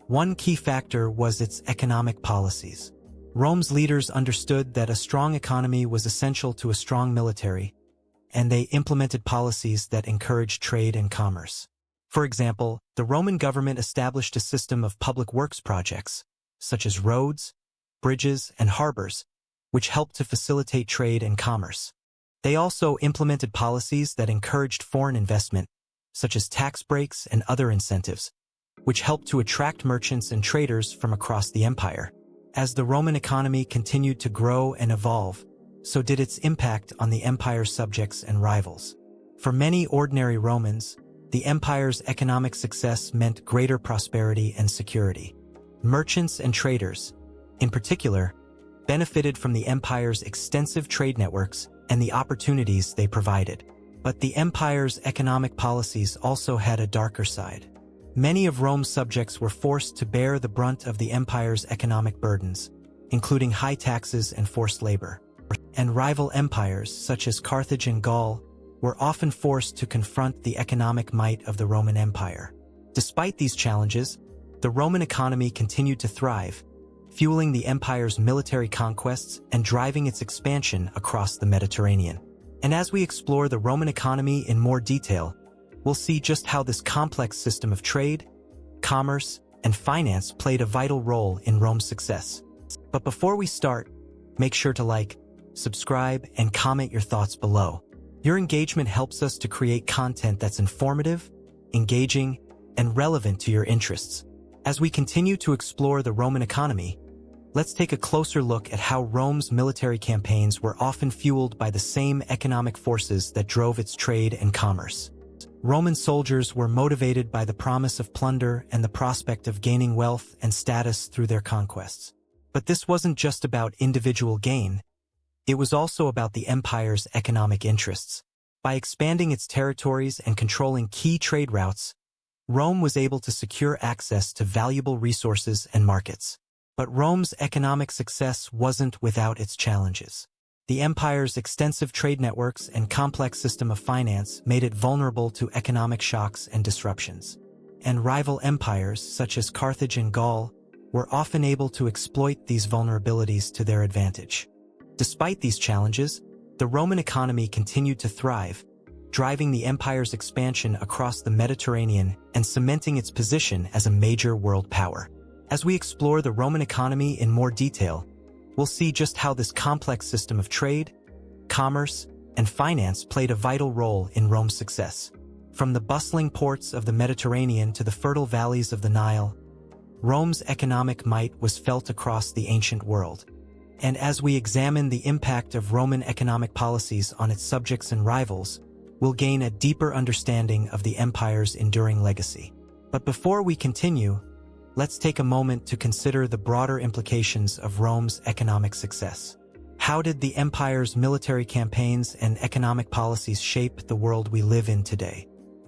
One key factor was its economic policies. Rome's leaders understood that a strong economy was essential to a strong military, and they implemented policies that encouraged trade and commerce. For example, the Roman government established a system of public works projects, such as roads, bridges, and harbors, which helped to facilitate trade and commerce. They also implemented policies that encouraged foreign investment, such as tax breaks and other incentives, which helped to attract merchants and traders from across the empire. As the Roman economy continued to grow and evolve, so did its impact on the empire's subjects and rivals. For many ordinary Romans, the empire's economic success meant greater prosperity and security. Merchants and traders, in particular, benefited from the empire's extensive trade networks and the opportunities they provided. But the empire's economic policies also had a darker side. Many of Rome's subjects were forced to bear the brunt of the empire's economic burdens, including high taxes and forced labor. And rival empires, such as Carthage and Gaul, were often forced to confront the economic might of the Roman Empire. Despite these challenges, the Roman economy continued to thrive, fueling the empire's military conquests and driving its expansion across the Mediterranean. And as we explore the Roman economy in more detail, we'll see just how this complex system of trade, commerce, and finance played a vital role in Rome's success. But before we start, make sure to like, subscribe, and comment your thoughts below. Your engagement helps us to create content that's informative, engaging, and relevant to your interests. As we continue to explore the Roman economy, let's take a closer look at how Rome's military campaigns were often fueled by the same economic forces that drove its trade and commerce. Roman soldiers were motivated by the promise of plunder and the prospect of gaining wealth and status through their conquests. But this wasn't just about individual gain. It was also about the empire's economic interests. By expanding its territories and controlling key trade routes, Rome was able to secure access to valuable resources and markets. But Rome's economic success wasn't without its challenges. The empire's extensive trade networks and complex system of finance made it vulnerable to economic shocks and disruptions. And rival empires, such as Carthage and Gaul, were often able to exploit these vulnerabilities to their advantage. Despite these challenges, the Roman economy continued to thrive, driving the empire's expansion across the Mediterranean and cementing its position as a major world power. As we explore the Roman economy in more detail, we'll see just how this complex system of trade, commerce, and finance played a vital role in Rome's success. From the bustling ports of the Mediterranean to the fertile valleys of the Nile, Rome's economic might was felt across the ancient world. And as we examine the impact of Roman economic policies on its subjects and rivals, we'll gain a deeper understanding of the empire's enduring legacy. But before we continue, let's take a moment to consider the broader implications of Rome's economic success. How did the empire's military campaigns and economic policies shape the world we live in today?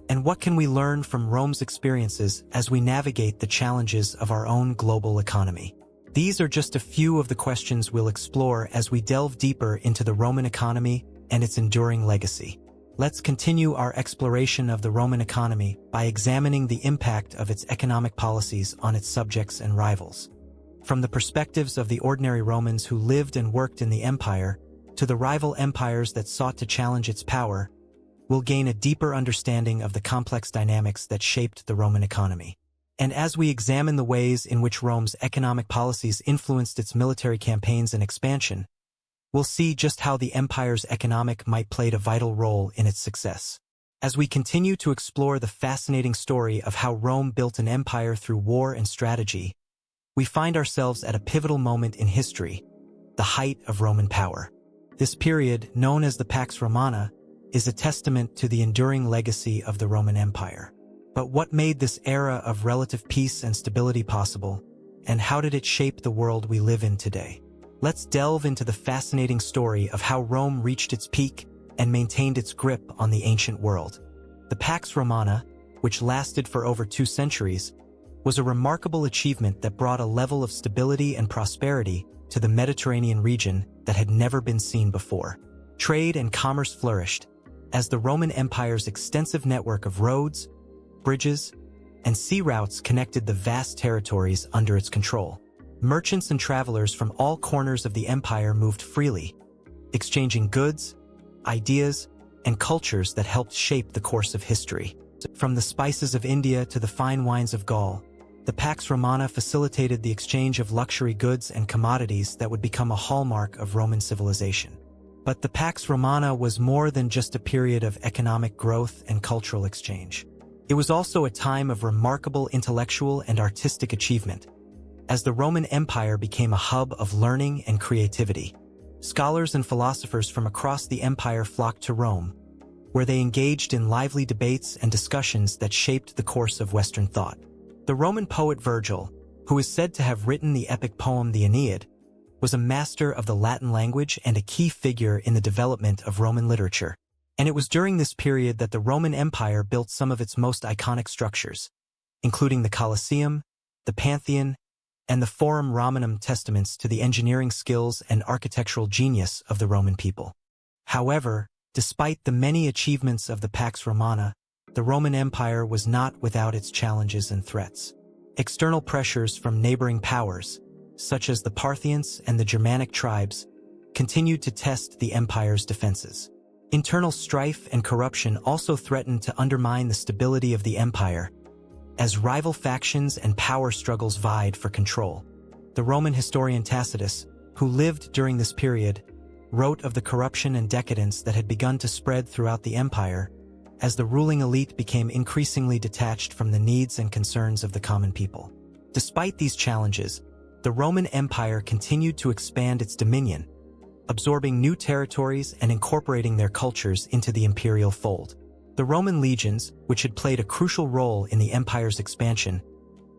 And what can we learn from Rome's experiences as we navigate the challenges of our own global economy? These are just a few of the questions we'll explore as we delve deeper into the Roman economy and its enduring legacy. Let's continue our exploration of the Roman economy by examining the impact of its economic policies on its subjects and rivals. From the perspectives of the ordinary Romans who lived and worked in the empire, to the rival empires that sought to challenge its power, we'll gain a deeper understanding of the complex dynamics that shaped the Roman economy. And as we examine the ways in which Rome's economic policies influenced its military campaigns and expansion, we'll see just how the empire's economic might played a vital role in its success. As we continue to explore the fascinating story of how Rome built an empire through war and strategy, we find ourselves at a pivotal moment in history, the height of Roman power. This period, known as the Pax Romana, is a testament to the enduring legacy of the Roman Empire. But what made this era of relative peace and stability possible, and how did it shape the world we live in today? Let's delve into the fascinating story of how Rome reached its peak and maintained its grip on the ancient world. The Pax Romana, which lasted for over 2 centuries, was a remarkable achievement that brought a level of stability and prosperity to the Mediterranean region that had never been seen before. Trade and commerce flourished, as the Roman Empire's extensive network of roads, bridges, and sea routes connected the vast territories under its control. Merchants and travelers from all corners of the empire moved freely, exchanging goods, ideas, and cultures that helped shape the course of history. From the spices of India to the fine wines of Gaul, the Pax Romana facilitated the exchange of luxury goods and commodities that would become a hallmark of Roman civilization. But the Pax Romana was more than just a period of economic growth and cultural exchange. It was also a time of remarkable intellectual and artistic achievement, as the Roman Empire became a hub of learning and creativity. Scholars and philosophers from across the empire flocked to Rome, where they engaged in lively debates and discussions that shaped the course of Western thought. The Roman poet Virgil, who is said to have written the epic poem the Aeneid, was a master of the Latin language and a key figure in the development of Roman literature. And it was during this period that the Roman Empire built some of its most iconic structures, including the Colosseum, the Pantheon, and the Forum Romanum, testaments to the engineering skills and architectural genius of the Roman people. However, despite the many achievements of the Pax Romana, the Roman Empire was not without its challenges and threats. External pressures from neighboring powers, such as the Parthians and the Germanic tribes, continued to test the empire's defenses. Internal strife and corruption also threatened to undermine the stability of the empire, as rival factions and power struggles vied for control. The Roman historian Tacitus, who lived during this period, wrote of the corruption and decadence that had begun to spread throughout the empire, as the ruling elite became increasingly detached from the needs and concerns of the common people. Despite these challenges, the Roman Empire continued to expand its dominion, absorbing new territories and incorporating their cultures into the imperial fold. The Roman legions, which had played a crucial role in the empire's expansion,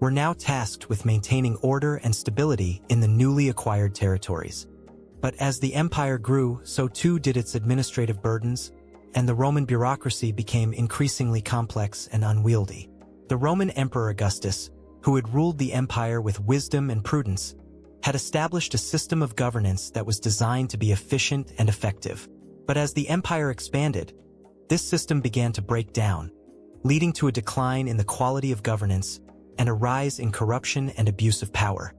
were now tasked with maintaining order and stability in the newly acquired territories. But as the empire grew, so too did its administrative burdens, and the Roman bureaucracy became increasingly complex and unwieldy. The Roman Emperor Augustus, who had ruled the empire with wisdom and prudence, had established a system of governance that was designed to be efficient and effective. But as the empire expanded, this system began to break down, leading to a decline in the quality of governance and a rise in corruption and abuse of power.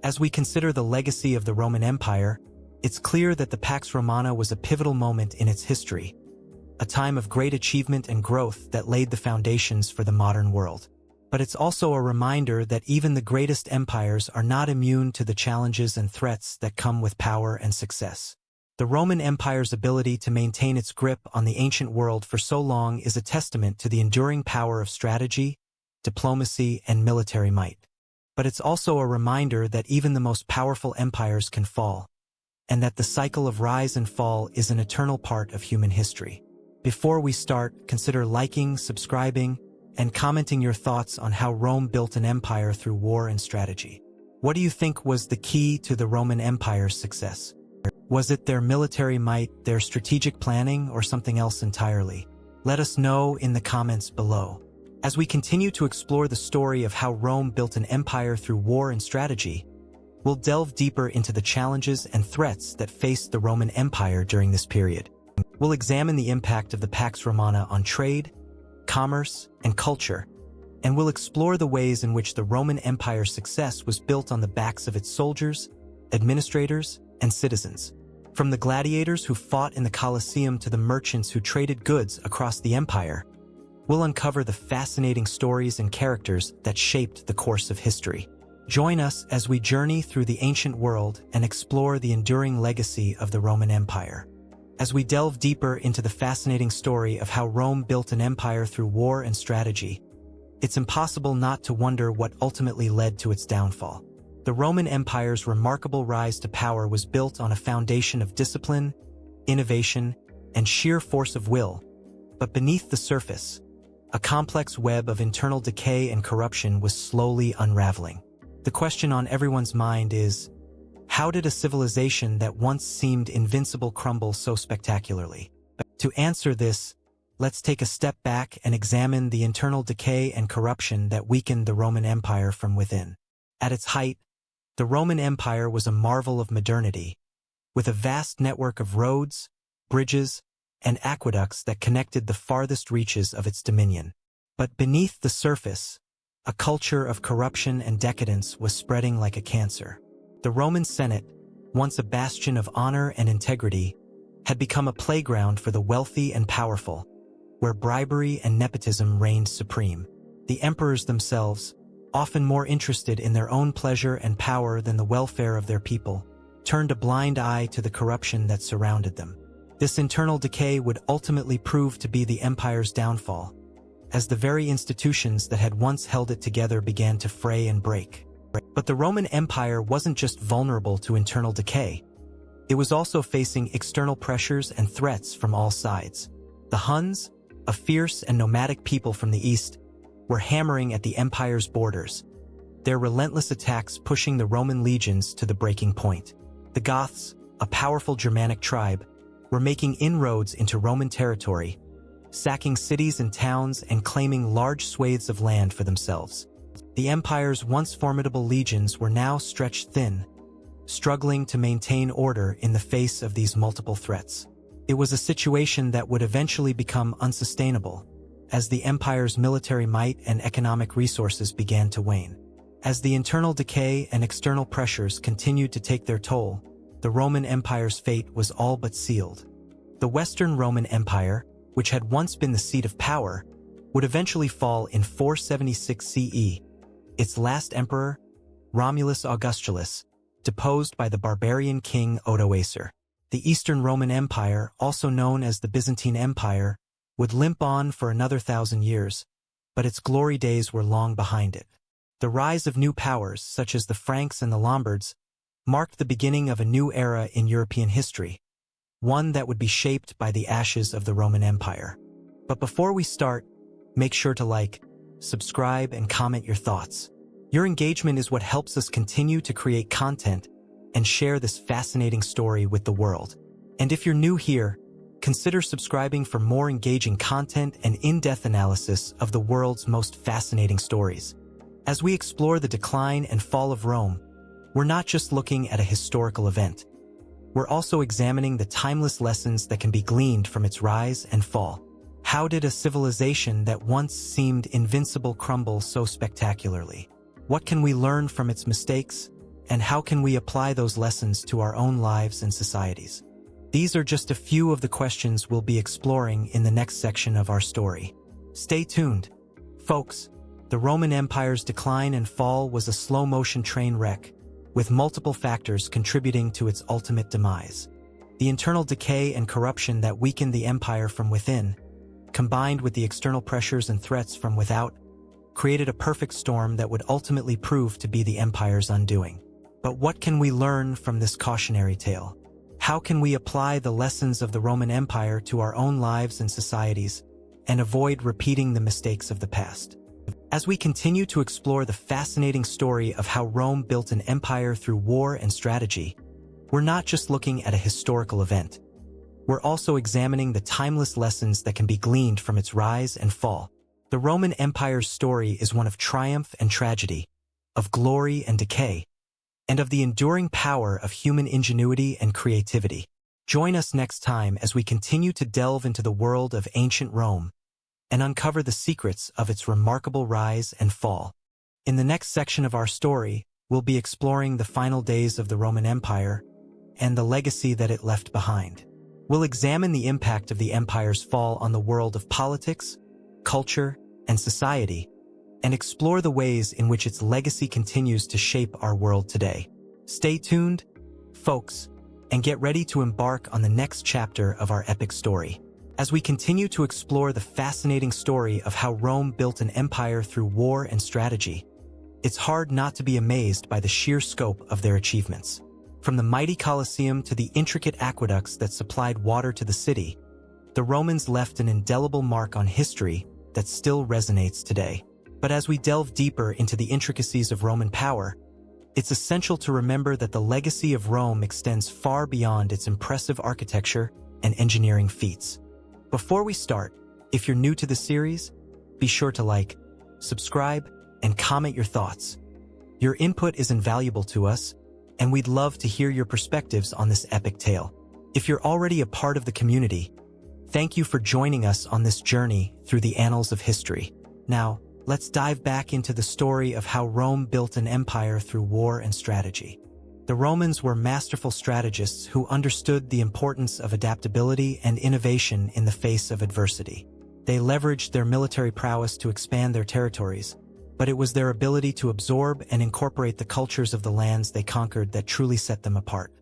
As we consider the legacy of the Roman Empire, it's clear that the Pax Romana was a pivotal moment in its history, a time of great achievement and growth that laid the foundations for the modern world. But it's also a reminder that even the greatest empires are not immune to the challenges and threats that come with power and success. The Roman Empire's ability to maintain its grip on the ancient world for so long is a testament to the enduring power of strategy, diplomacy, and military might. But it's also a reminder that even the most powerful empires can fall, and that the cycle of rise and fall is an eternal part of human history. Before we start, consider liking, subscribing, and commenting your thoughts on how Rome built an empire through war and strategy. What do you think was the key to the Roman Empire's success? Was it their military might, their strategic planning, or something else entirely? Let us know in the comments below. As we continue to explore the story of how Rome built an empire through war and strategy, we'll delve deeper into the challenges and threats that faced the Roman Empire during this period. We'll examine the impact of the Pax Romana on trade, commerce, and culture, and we'll explore the ways in which the Roman Empire's success was built on the backs of its soldiers, administrators, and citizens. From the gladiators who fought in the Colosseum to the merchants who traded goods across the empire, we'll uncover the fascinating stories and characters that shaped the course of history. Join us as we journey through the ancient world and explore the enduring legacy of the Roman Empire. As we delve deeper into the fascinating story of how Rome built an empire through war and strategy, it's impossible not to wonder what ultimately led to its downfall. The Roman Empire's remarkable rise to power was built on a foundation of discipline, innovation, and sheer force of will. But beneath the surface, a complex web of internal decay and corruption was slowly unraveling. The question on everyone's mind is, how did a civilization that once seemed invincible crumble so spectacularly? To answer this, let's take a step back and examine the internal decay and corruption that weakened the Roman Empire from within. At its height, the Roman Empire was a marvel of modernity, with a vast network of roads, bridges, and aqueducts that connected the farthest reaches of its dominion. But beneath the surface, a culture of corruption and decadence was spreading like a cancer. The Roman Senate, once a bastion of honor and integrity, had become a playground for the wealthy and powerful, where bribery and nepotism reigned supreme. The emperors themselves, often more interested in their own pleasure and power than the welfare of their people, turned a blind eye to the corruption that surrounded them. This internal decay would ultimately prove to be the empire's downfall, as the very institutions that had once held it together began to fray and break. But the Roman Empire wasn't just vulnerable to internal decay. It was also facing external pressures and threats from all sides. The Huns, a fierce and nomadic people from the east, were hammering at the empire's borders, their relentless attacks pushing the Roman legions to the breaking point. The Goths, a powerful Germanic tribe, were making inroads into Roman territory, sacking cities and towns and claiming large swathes of land for themselves. The empire's once formidable legions were now stretched thin, struggling to maintain order in the face of these multiple threats. It was a situation that would eventually become unsustainable, as the empire's military might and economic resources began to wane. As the internal decay and external pressures continued to take their toll, the Roman Empire's fate was all but sealed. The Western Roman Empire, which had once been the seat of power, would eventually fall in 476 CE. Its last emperor, Romulus Augustulus, deposed by the barbarian king Odoacer. The Eastern Roman Empire, also known as the Byzantine Empire, would limp on for another 1,000 years, but its glory days were long behind it. The rise of new powers, such as the Franks and the Lombards, marked the beginning of a new era in European history, one that would be shaped by the ashes of the Roman Empire. But before we start, make sure to like, subscribe, and comment your thoughts. Your engagement is what helps us continue to create content and share this fascinating story with the world. And if you're new here, consider subscribing for more engaging content and in-depth analysis of the world's most fascinating stories. As we explore the decline and fall of Rome, we're not just looking at a historical event. We're also examining the timeless lessons that can be gleaned from its rise and fall. How did a civilization that once seemed invincible crumble so spectacularly? What can we learn from its mistakes? And how can we apply those lessons to our own lives and societies? These are just a few of the questions we'll be exploring in the next section of our story. Stay tuned. Folks, the Roman Empire's decline and fall was a slow-motion train wreck, with multiple factors contributing to its ultimate demise. The internal decay and corruption that weakened the empire from within, combined with the external pressures and threats from without, created a perfect storm that would ultimately prove to be the empire's undoing. But what can we learn from this cautionary tale? How can we apply the lessons of the Roman Empire to our own lives and societies, and avoid repeating the mistakes of the past? As we continue to explore the fascinating story of how Rome built an empire through war and strategy, we're not just looking at a historical event. We're also examining the timeless lessons that can be gleaned from its rise and fall. The Roman Empire's story is one of triumph and tragedy, of glory and decay, and of the enduring power of human ingenuity and creativity. Join us next time as we continue to delve into the world of ancient Rome and uncover the secrets of its remarkable rise and fall. In the next section of our story, we'll be exploring the final days of the Roman Empire and the legacy that it left behind. We'll examine the impact of the empire's fall on the world of politics, culture, and society, and explore the ways in which its legacy continues to shape our world today. Stay tuned, folks, and get ready to embark on the next chapter of our epic story. As we continue to explore the fascinating story of how Rome built an empire through war and strategy, it's hard not to be amazed by the sheer scope of their achievements. From the mighty Colosseum to the intricate aqueducts that supplied water to the city, the Romans left an indelible mark on history that still resonates today. But as we delve deeper into the intricacies of Roman power, it's essential to remember that the legacy of Rome extends far beyond its impressive architecture and engineering feats. Before we start, if you're new to the series, be sure to like, subscribe, and comment your thoughts. Your input is invaluable to us, and we'd love to hear your perspectives on this epic tale. If you're already a part of the community, thank you for joining us on this journey through the annals of history. Now, let's dive back into the story of how Rome built an empire through war and strategy. The Romans were masterful strategists who understood the importance of adaptability and innovation in the face of adversity. They leveraged their military prowess to expand their territories, but it was their ability to absorb and incorporate the cultures of the lands they conquered that truly set them apart.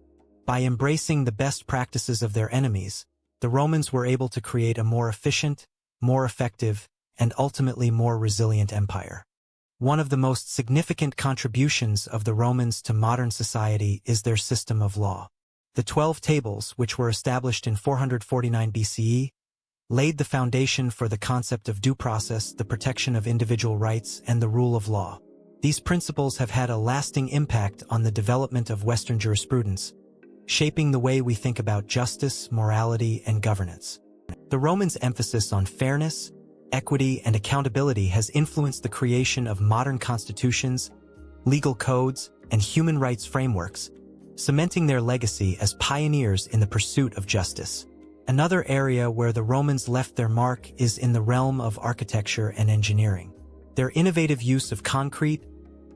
By embracing the best practices of their enemies, the Romans were able to create a more efficient, more effective, and ultimately more resilient empire. One of the most significant contributions of the Romans to modern society is their system of law. The 12 Tables, which were established in 449 BCE, laid the foundation for the concept of due process, the protection of individual rights, and the rule of law. These principles have had a lasting impact on the development of Western jurisprudence, shaping the way we think about justice, morality, and governance. The Romans' emphasis on fairness, equity, and accountability has influenced the creation of modern constitutions, legal codes, and human rights frameworks, cementing their legacy as pioneers in the pursuit of justice. Another area where the Romans left their mark is in the realm of architecture and engineering. Their innovative use of concrete,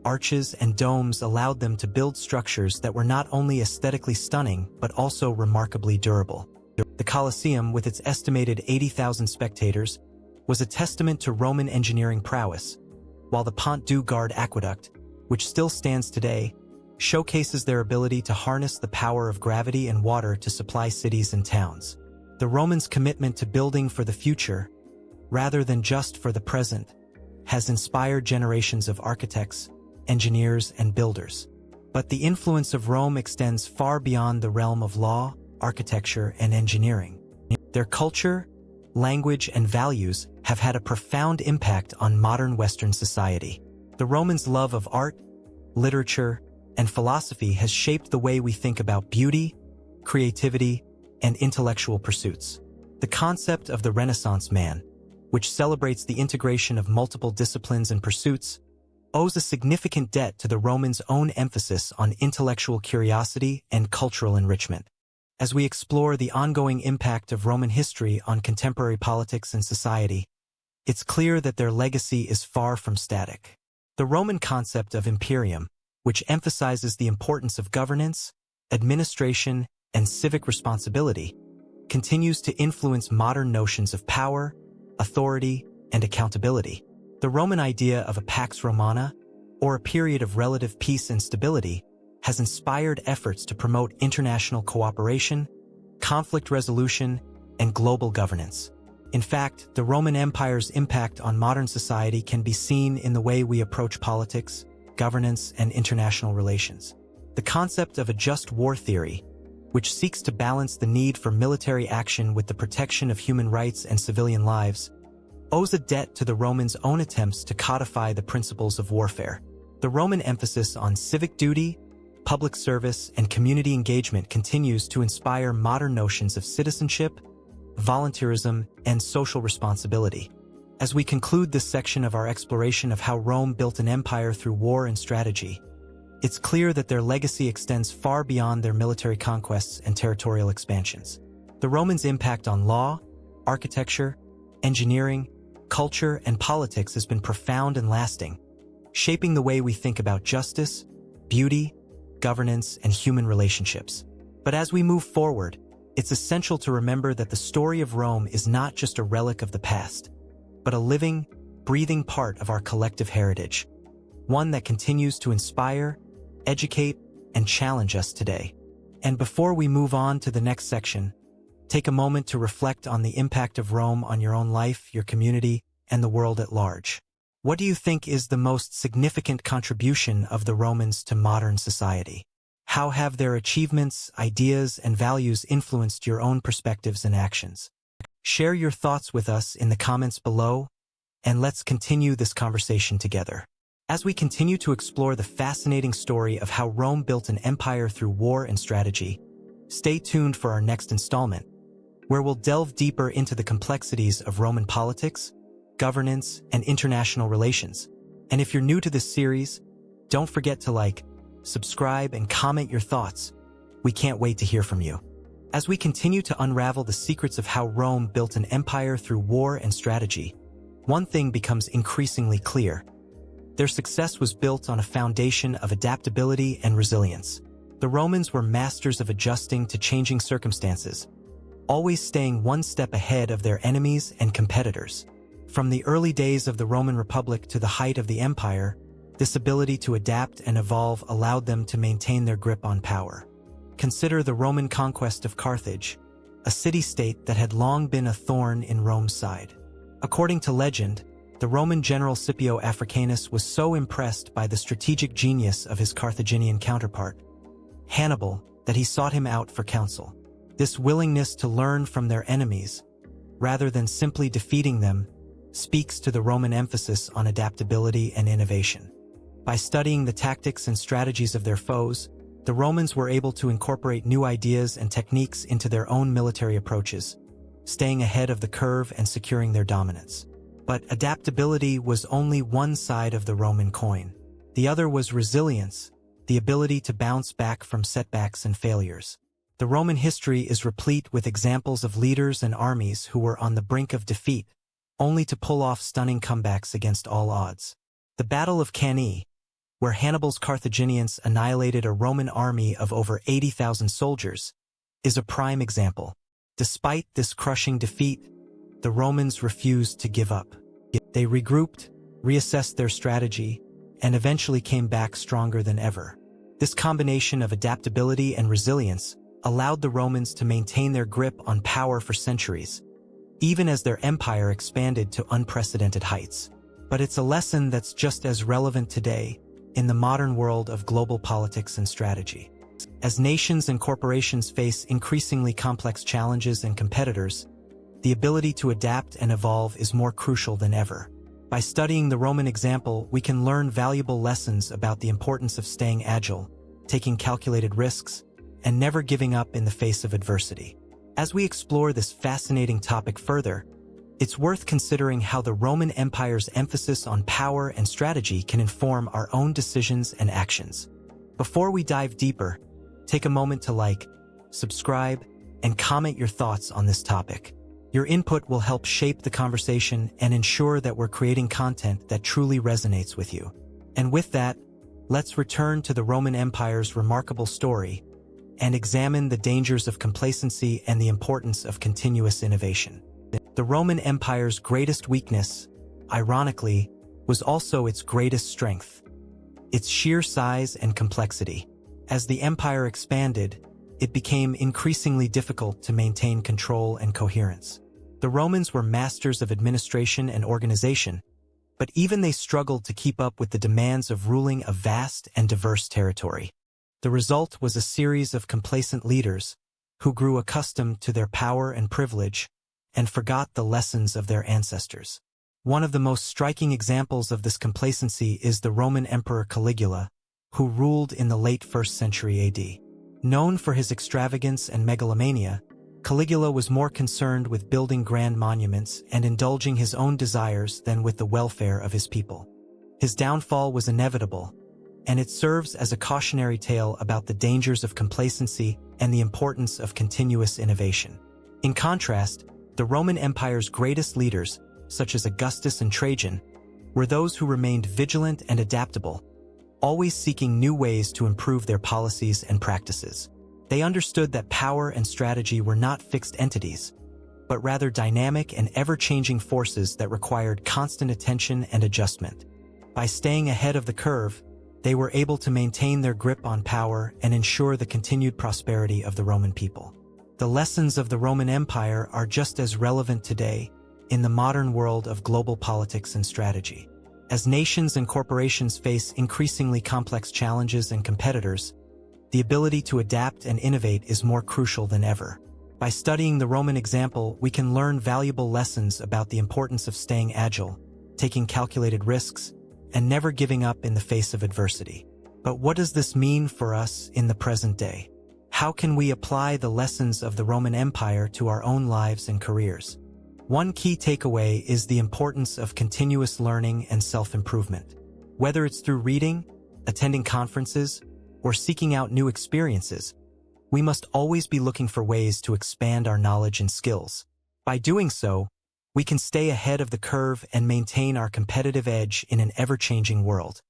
arches, and domes allowed them to build structures that were not only aesthetically stunning but also remarkably durable. The Colosseum, with its estimated 80,000 spectators, was a testament to Roman engineering prowess, while the Pont du Gard aqueduct, which still stands today, showcases their ability to harness the power of gravity and water to supply cities and towns. The Romans' commitment to building for the future, rather than just for the present, has inspired generations of architects, engineers, and builders. But the influence of Rome extends far beyond the realm of law, architecture, and engineering. Their culture, language, and values have had a profound impact on modern Western society. The Romans' love of art, literature, and philosophy has shaped the way we think about beauty, creativity, and intellectual pursuits. The concept of the Renaissance man, which celebrates the integration of multiple disciplines and pursuits, owes a significant debt to the Romans' own emphasis on intellectual curiosity and cultural enrichment. As we explore the ongoing impact of Roman history on contemporary politics and society, it's clear that their legacy is far from static. The Roman concept of imperium, which emphasizes the importance of governance, administration, and civic responsibility, continues to influence modern notions of power, authority, and accountability. The Roman idea of a Pax Romana, or a period of relative peace and stability, has inspired efforts to promote international cooperation, conflict resolution, and global governance. In fact, the Roman Empire's impact on modern society can be seen in the way we approach politics, governance, and international relations. The concept of a just war theory, which seeks to balance the need for military action with the protection of human rights and civilian lives, owes a debt to the Romans' own attempts to codify the principles of warfare. The Roman emphasis on civic duty, public service, and community engagement continues to inspire modern notions of citizenship, volunteerism, and social responsibility. As we conclude this section of our exploration of how Rome built an empire through war and strategy, it's clear that their legacy extends far beyond their military conquests and territorial expansions. The Romans' impact on law, architecture, engineering, culture, and politics has been profound and lasting, shaping the way we think about justice, beauty, governance, and human relationships. But as we move forward, it's essential to remember that the story of Rome is not just a relic of the past, but a living, breathing part of our collective heritage, one that continues to inspire, educate, and challenge us today. And before we move on to the next section, take a moment to reflect on the impact of Rome on your own life, your community, and the world at large. What do you think is the most significant contribution of the Romans to modern society? How have their achievements, ideas, and values influenced your own perspectives and actions? Share your thoughts with us in the comments below, and let's continue this conversation together. As we continue to explore the fascinating story of how Rome built an empire through war and strategy, stay tuned for our next installment, where we'll delve deeper into the complexities of Roman politics, governance, and international relations. And if you're new to this series, don't forget to like, subscribe, and comment your thoughts. We can't wait to hear from you. As we continue to unravel the secrets of how Rome built an empire through war and strategy, one thing becomes increasingly clear. Their success was built on a foundation of adaptability and resilience. The Romans were masters of adjusting to changing circumstances, always staying one step ahead of their enemies and competitors. From the early days of the Roman Republic to the height of the empire, this ability to adapt and evolve allowed them to maintain their grip on power. Consider the Roman conquest of Carthage, a city-state that had long been a thorn in Rome's side. According to legend, the Roman general Scipio Africanus was so impressed by the strategic genius of his Carthaginian counterpart, Hannibal, that he sought him out for counsel. This willingness to learn from their enemies, rather than simply defeating them, speaks to the Roman emphasis on adaptability and innovation. By studying the tactics and strategies of their foes, the Romans were able to incorporate new ideas and techniques into their own military approaches, staying ahead of the curve and securing their dominance. But adaptability was only one side of the Roman coin. The other was resilience, the ability to bounce back from setbacks and failures. The Roman history is replete with examples of leaders and armies who were on the brink of defeat, only to pull off stunning comebacks against all odds. The Battle of Cannae, where Hannibal's Carthaginians annihilated a Roman army of over 80,000 soldiers, is a prime example. Despite this crushing defeat, the Romans refused to give up. They regrouped, reassessed their strategy, and eventually came back stronger than ever. This combination of adaptability and resilience allowed the Romans to maintain their grip on power for centuries, even as their empire expanded to unprecedented heights. But it's a lesson that's just as relevant today in the modern world of global politics and strategy. As nations and corporations face increasingly complex challenges and competitors, the ability to adapt and evolve is more crucial than ever. By studying the Roman example, we can learn valuable lessons about the importance of staying agile, taking calculated risks, and never giving up in the face of adversity. As we explore this fascinating topic further, it's worth considering how the Roman Empire's emphasis on power and strategy can inform our own decisions and actions. Before we dive deeper, take a moment to like, subscribe, and comment your thoughts on this topic. Your input will help shape the conversation and ensure that we're creating content that truly resonates with you. And with that, let's return to the Roman Empire's remarkable story and examine the dangers of complacency and the importance of continuous innovation. The Roman Empire's greatest weakness, ironically, was also its greatest strength: its sheer size and complexity. As the empire expanded, it became increasingly difficult to maintain control and coherence. The Romans were masters of administration and organization, but even they struggled to keep up with the demands of ruling a vast and diverse territory. The result was a series of complacent leaders who grew accustomed to their power and privilege and forgot the lessons of their ancestors. One of the most striking examples of this complacency is the Roman Emperor Caligula, who ruled in the late 1st century AD. Known for his extravagance and megalomania, Caligula was more concerned with building grand monuments and indulging his own desires than with the welfare of his people. His downfall was inevitable, and it serves as a cautionary tale about the dangers of complacency and the importance of continuous innovation. In contrast, the Roman Empire's greatest leaders, such as Augustus and Trajan, were those who remained vigilant and adaptable, always seeking new ways to improve their policies and practices. They understood that power and strategy were not fixed entities, but rather dynamic and ever-changing forces that required constant attention and adjustment. By staying ahead of the curve, they were able to maintain their grip on power and ensure the continued prosperity of the Roman people. The lessons of the Roman Empire are just as relevant today in the modern world of global politics and strategy. As nations and corporations face increasingly complex challenges and competitors, the ability to adapt and innovate is more crucial than ever. By studying the Roman example, we can learn valuable lessons about the importance of staying agile, taking calculated risks, and never giving up in the face of adversity. But what does this mean for us in the present day? How can we apply the lessons of the Roman Empire to our own lives and careers? One key takeaway is the importance of continuous learning and self-improvement. Whether it's through reading, attending conferences, or seeking out new experiences, we must always be looking for ways to expand our knowledge and skills. By doing so, we can stay ahead of the curve and maintain our competitive edge in an ever-changing world.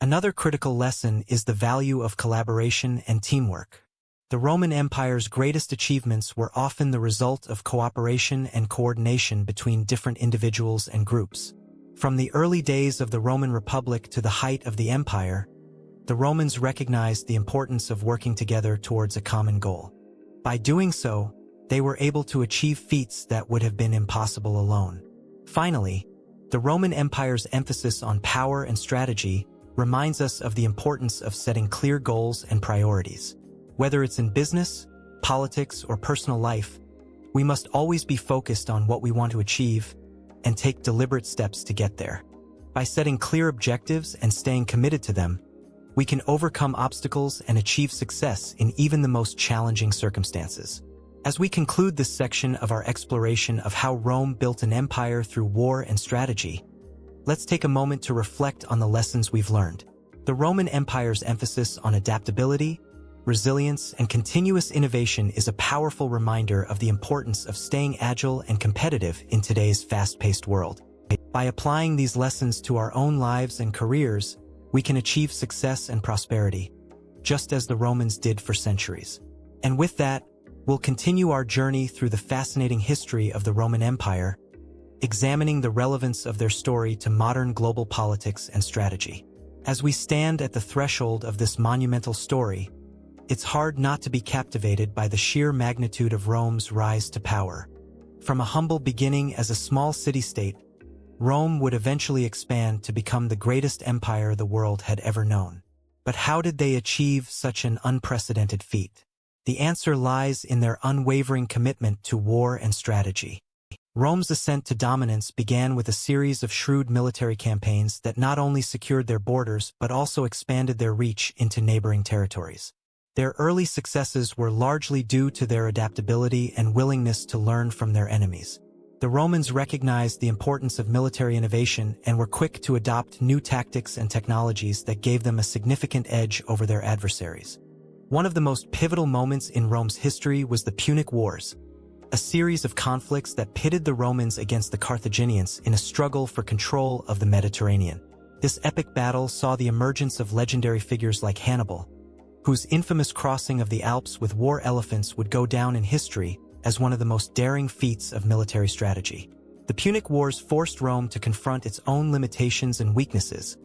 Another critical lesson is the value of collaboration and teamwork. The Roman Empire's greatest achievements were often the result of cooperation and coordination between different individuals and groups. From the early days of the Roman Republic to the height of the empire, the Romans recognized the importance of working together towards a common goal. By doing so, they were able to achieve feats that would have been impossible alone. Finally, the Roman Empire's emphasis on power and strategy reminds us of the importance of setting clear goals and priorities. Whether it's in business, politics, or personal life, we must always be focused on what we want to achieve and take deliberate steps to get there. By setting clear objectives and staying committed to them, we can overcome obstacles and achieve success in even the most challenging circumstances. As we conclude this section of our exploration of how Rome built an empire through war and strategy, let's take a moment to reflect on the lessons we've learned. The Roman Empire's emphasis on adaptability, resilience, and continuous innovation is a powerful reminder of the importance of staying agile and competitive in today's fast-paced world. By applying these lessons to our own lives and careers, we can achieve success and prosperity, just as the Romans did for centuries. And with that, we'll continue our journey through the fascinating history of the Roman Empire, examining the relevance of their story to modern global politics and strategy. As we stand at the threshold of this monumental story, it's hard not to be captivated by the sheer magnitude of Rome's rise to power. From a humble beginning as a small city-state, Rome would eventually expand to become the greatest empire the world had ever known. But how did they achieve such an unprecedented feat? The answer lies in their unwavering commitment to war and strategy. Rome's ascent to dominance began with a series of shrewd military campaigns that not only secured their borders but also expanded their reach into neighboring territories. Their early successes were largely due to their adaptability and willingness to learn from their enemies. The Romans recognized the importance of military innovation and were quick to adopt new tactics and technologies that gave them a significant edge over their adversaries. One of the most pivotal moments in Rome's history was the Punic Wars, a series of conflicts that pitted the Romans against the Carthaginians in a struggle for control of the Mediterranean. This epic battle saw the emergence of legendary figures like Hannibal, whose infamous crossing of the Alps with war elephants would go down in history as one of the most daring feats of military strategy. The Punic Wars forced Rome to confront its own limitations and weaknesses,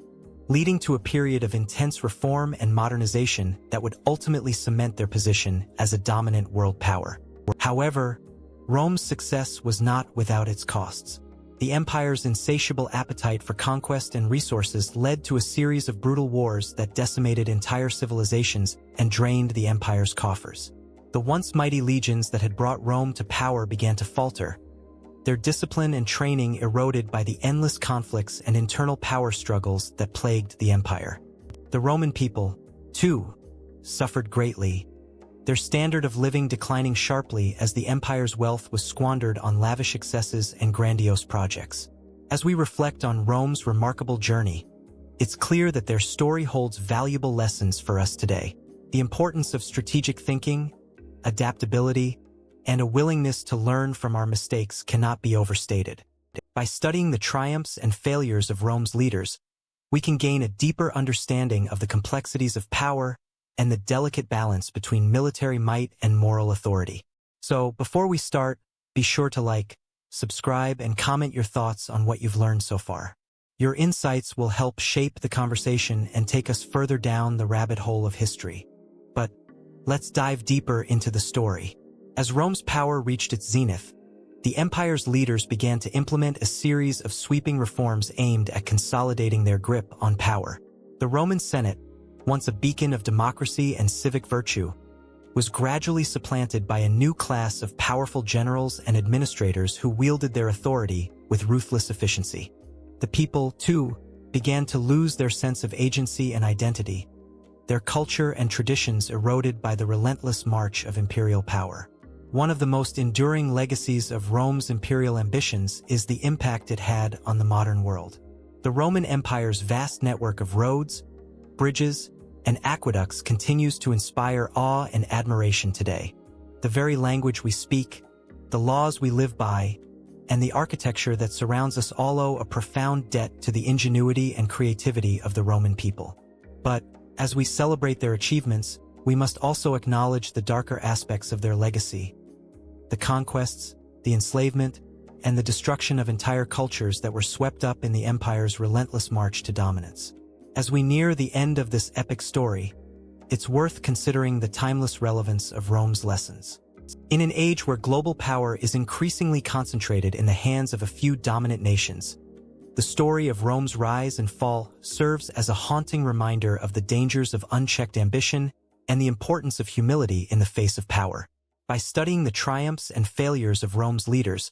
leading to a period of intense reform and modernization that would ultimately cement their position as a dominant world power. However, Rome's success was not without its costs. The empire's insatiable appetite for conquest and resources led to a series of brutal wars that decimated entire civilizations and drained the empire's coffers. The once mighty legions that had brought Rome to power began to falter, their discipline and training eroded by the endless conflicts and internal power struggles that plagued the empire. The Roman people, too, suffered greatly, their standard of living declining sharply as the empire's wealth was squandered on lavish excesses and grandiose projects. As we reflect on Rome's remarkable journey, it's clear that their story holds valuable lessons for us today. The importance of strategic thinking, adaptability, and a willingness to learn from our mistakes cannot be overstated. By studying the triumphs and failures of Rome's leaders, we can gain a deeper understanding of the complexities of power and the delicate balance between military might and moral authority. So, before we start, be sure to like, subscribe, and comment your thoughts on what you've learned so far. Your insights will help shape the conversation and take us further down the rabbit hole of history. But let's dive deeper into the story. As Rome's power reached its zenith, the empire's leaders began to implement a series of sweeping reforms aimed at consolidating their grip on power. The Roman Senate, once a beacon of democracy and civic virtue, was gradually supplanted by a new class of powerful generals and administrators who wielded their authority with ruthless efficiency. The people, too, began to lose their sense of agency and identity, their culture and traditions eroded by the relentless march of imperial power. One of the most enduring legacies of Rome's imperial ambitions is the impact it had on the modern world. The Roman Empire's vast network of roads, bridges, and aqueducts continues to inspire awe and admiration today. The very language we speak, the laws we live by, and the architecture that surrounds us all owe a profound debt to the ingenuity and creativity of the Roman people. But, as we celebrate their achievements, we must also acknowledge the darker aspects of their legacy. The conquests, the enslavement, and the destruction of entire cultures that were swept up in the empire's relentless march to dominance. As we near the end of this epic story, it's worth considering the timeless relevance of Rome's lessons. In an age where global power is increasingly concentrated in the hands of a few dominant nations, the story of Rome's rise and fall serves as a haunting reminder of the dangers of unchecked ambition and the importance of humility in the face of power. By studying the triumphs and failures of Rome's leaders,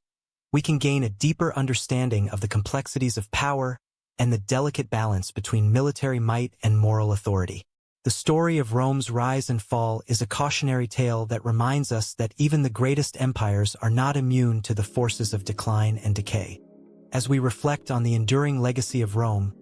we can gain a deeper understanding of the complexities of power and the delicate balance between military might and moral authority. The story of Rome's rise and fall is a cautionary tale that reminds us that even the greatest empires are not immune to the forces of decline and decay. As we reflect on the enduring legacy of Rome,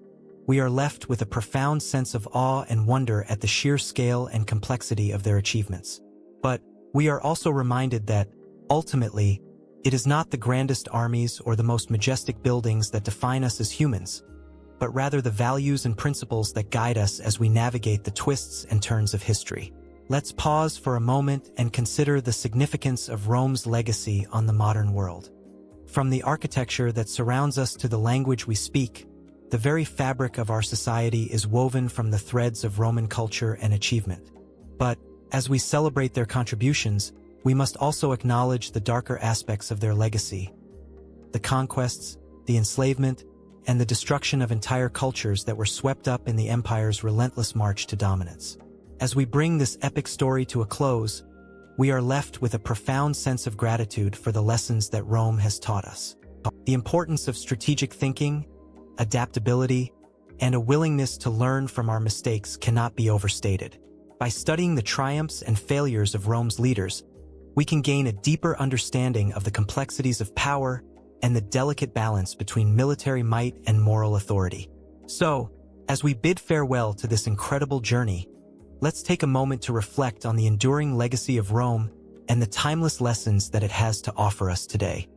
we are left with a profound sense of awe and wonder at the sheer scale and complexity of their achievements. But we are also reminded that, ultimately, it is not the grandest armies or the most majestic buildings that define us as humans, but rather the values and principles that guide us as we navigate the twists and turns of history. Let's pause for a moment and consider the significance of Rome's legacy on the modern world. From the architecture that surrounds us to the language we speak, the very fabric of our society is woven from the threads of Roman culture and achievement. But, as we celebrate their contributions, we must also acknowledge the darker aspects of their legacy. The conquests, the enslavement, and the destruction of entire cultures that were swept up in the empire's relentless march to dominance. As we bring this epic story to a close, we are left with a profound sense of gratitude for the lessons that Rome has taught us. The importance of strategic thinking, adaptability, and a willingness to learn from our mistakes cannot be overstated. By studying the triumphs and failures of Rome's leaders, we can gain a deeper understanding of the complexities of power and the delicate balance between military might and moral authority. So, as we bid farewell to this incredible journey, let's take a moment to reflect on the enduring legacy of Rome and the timeless lessons that it has to offer us today.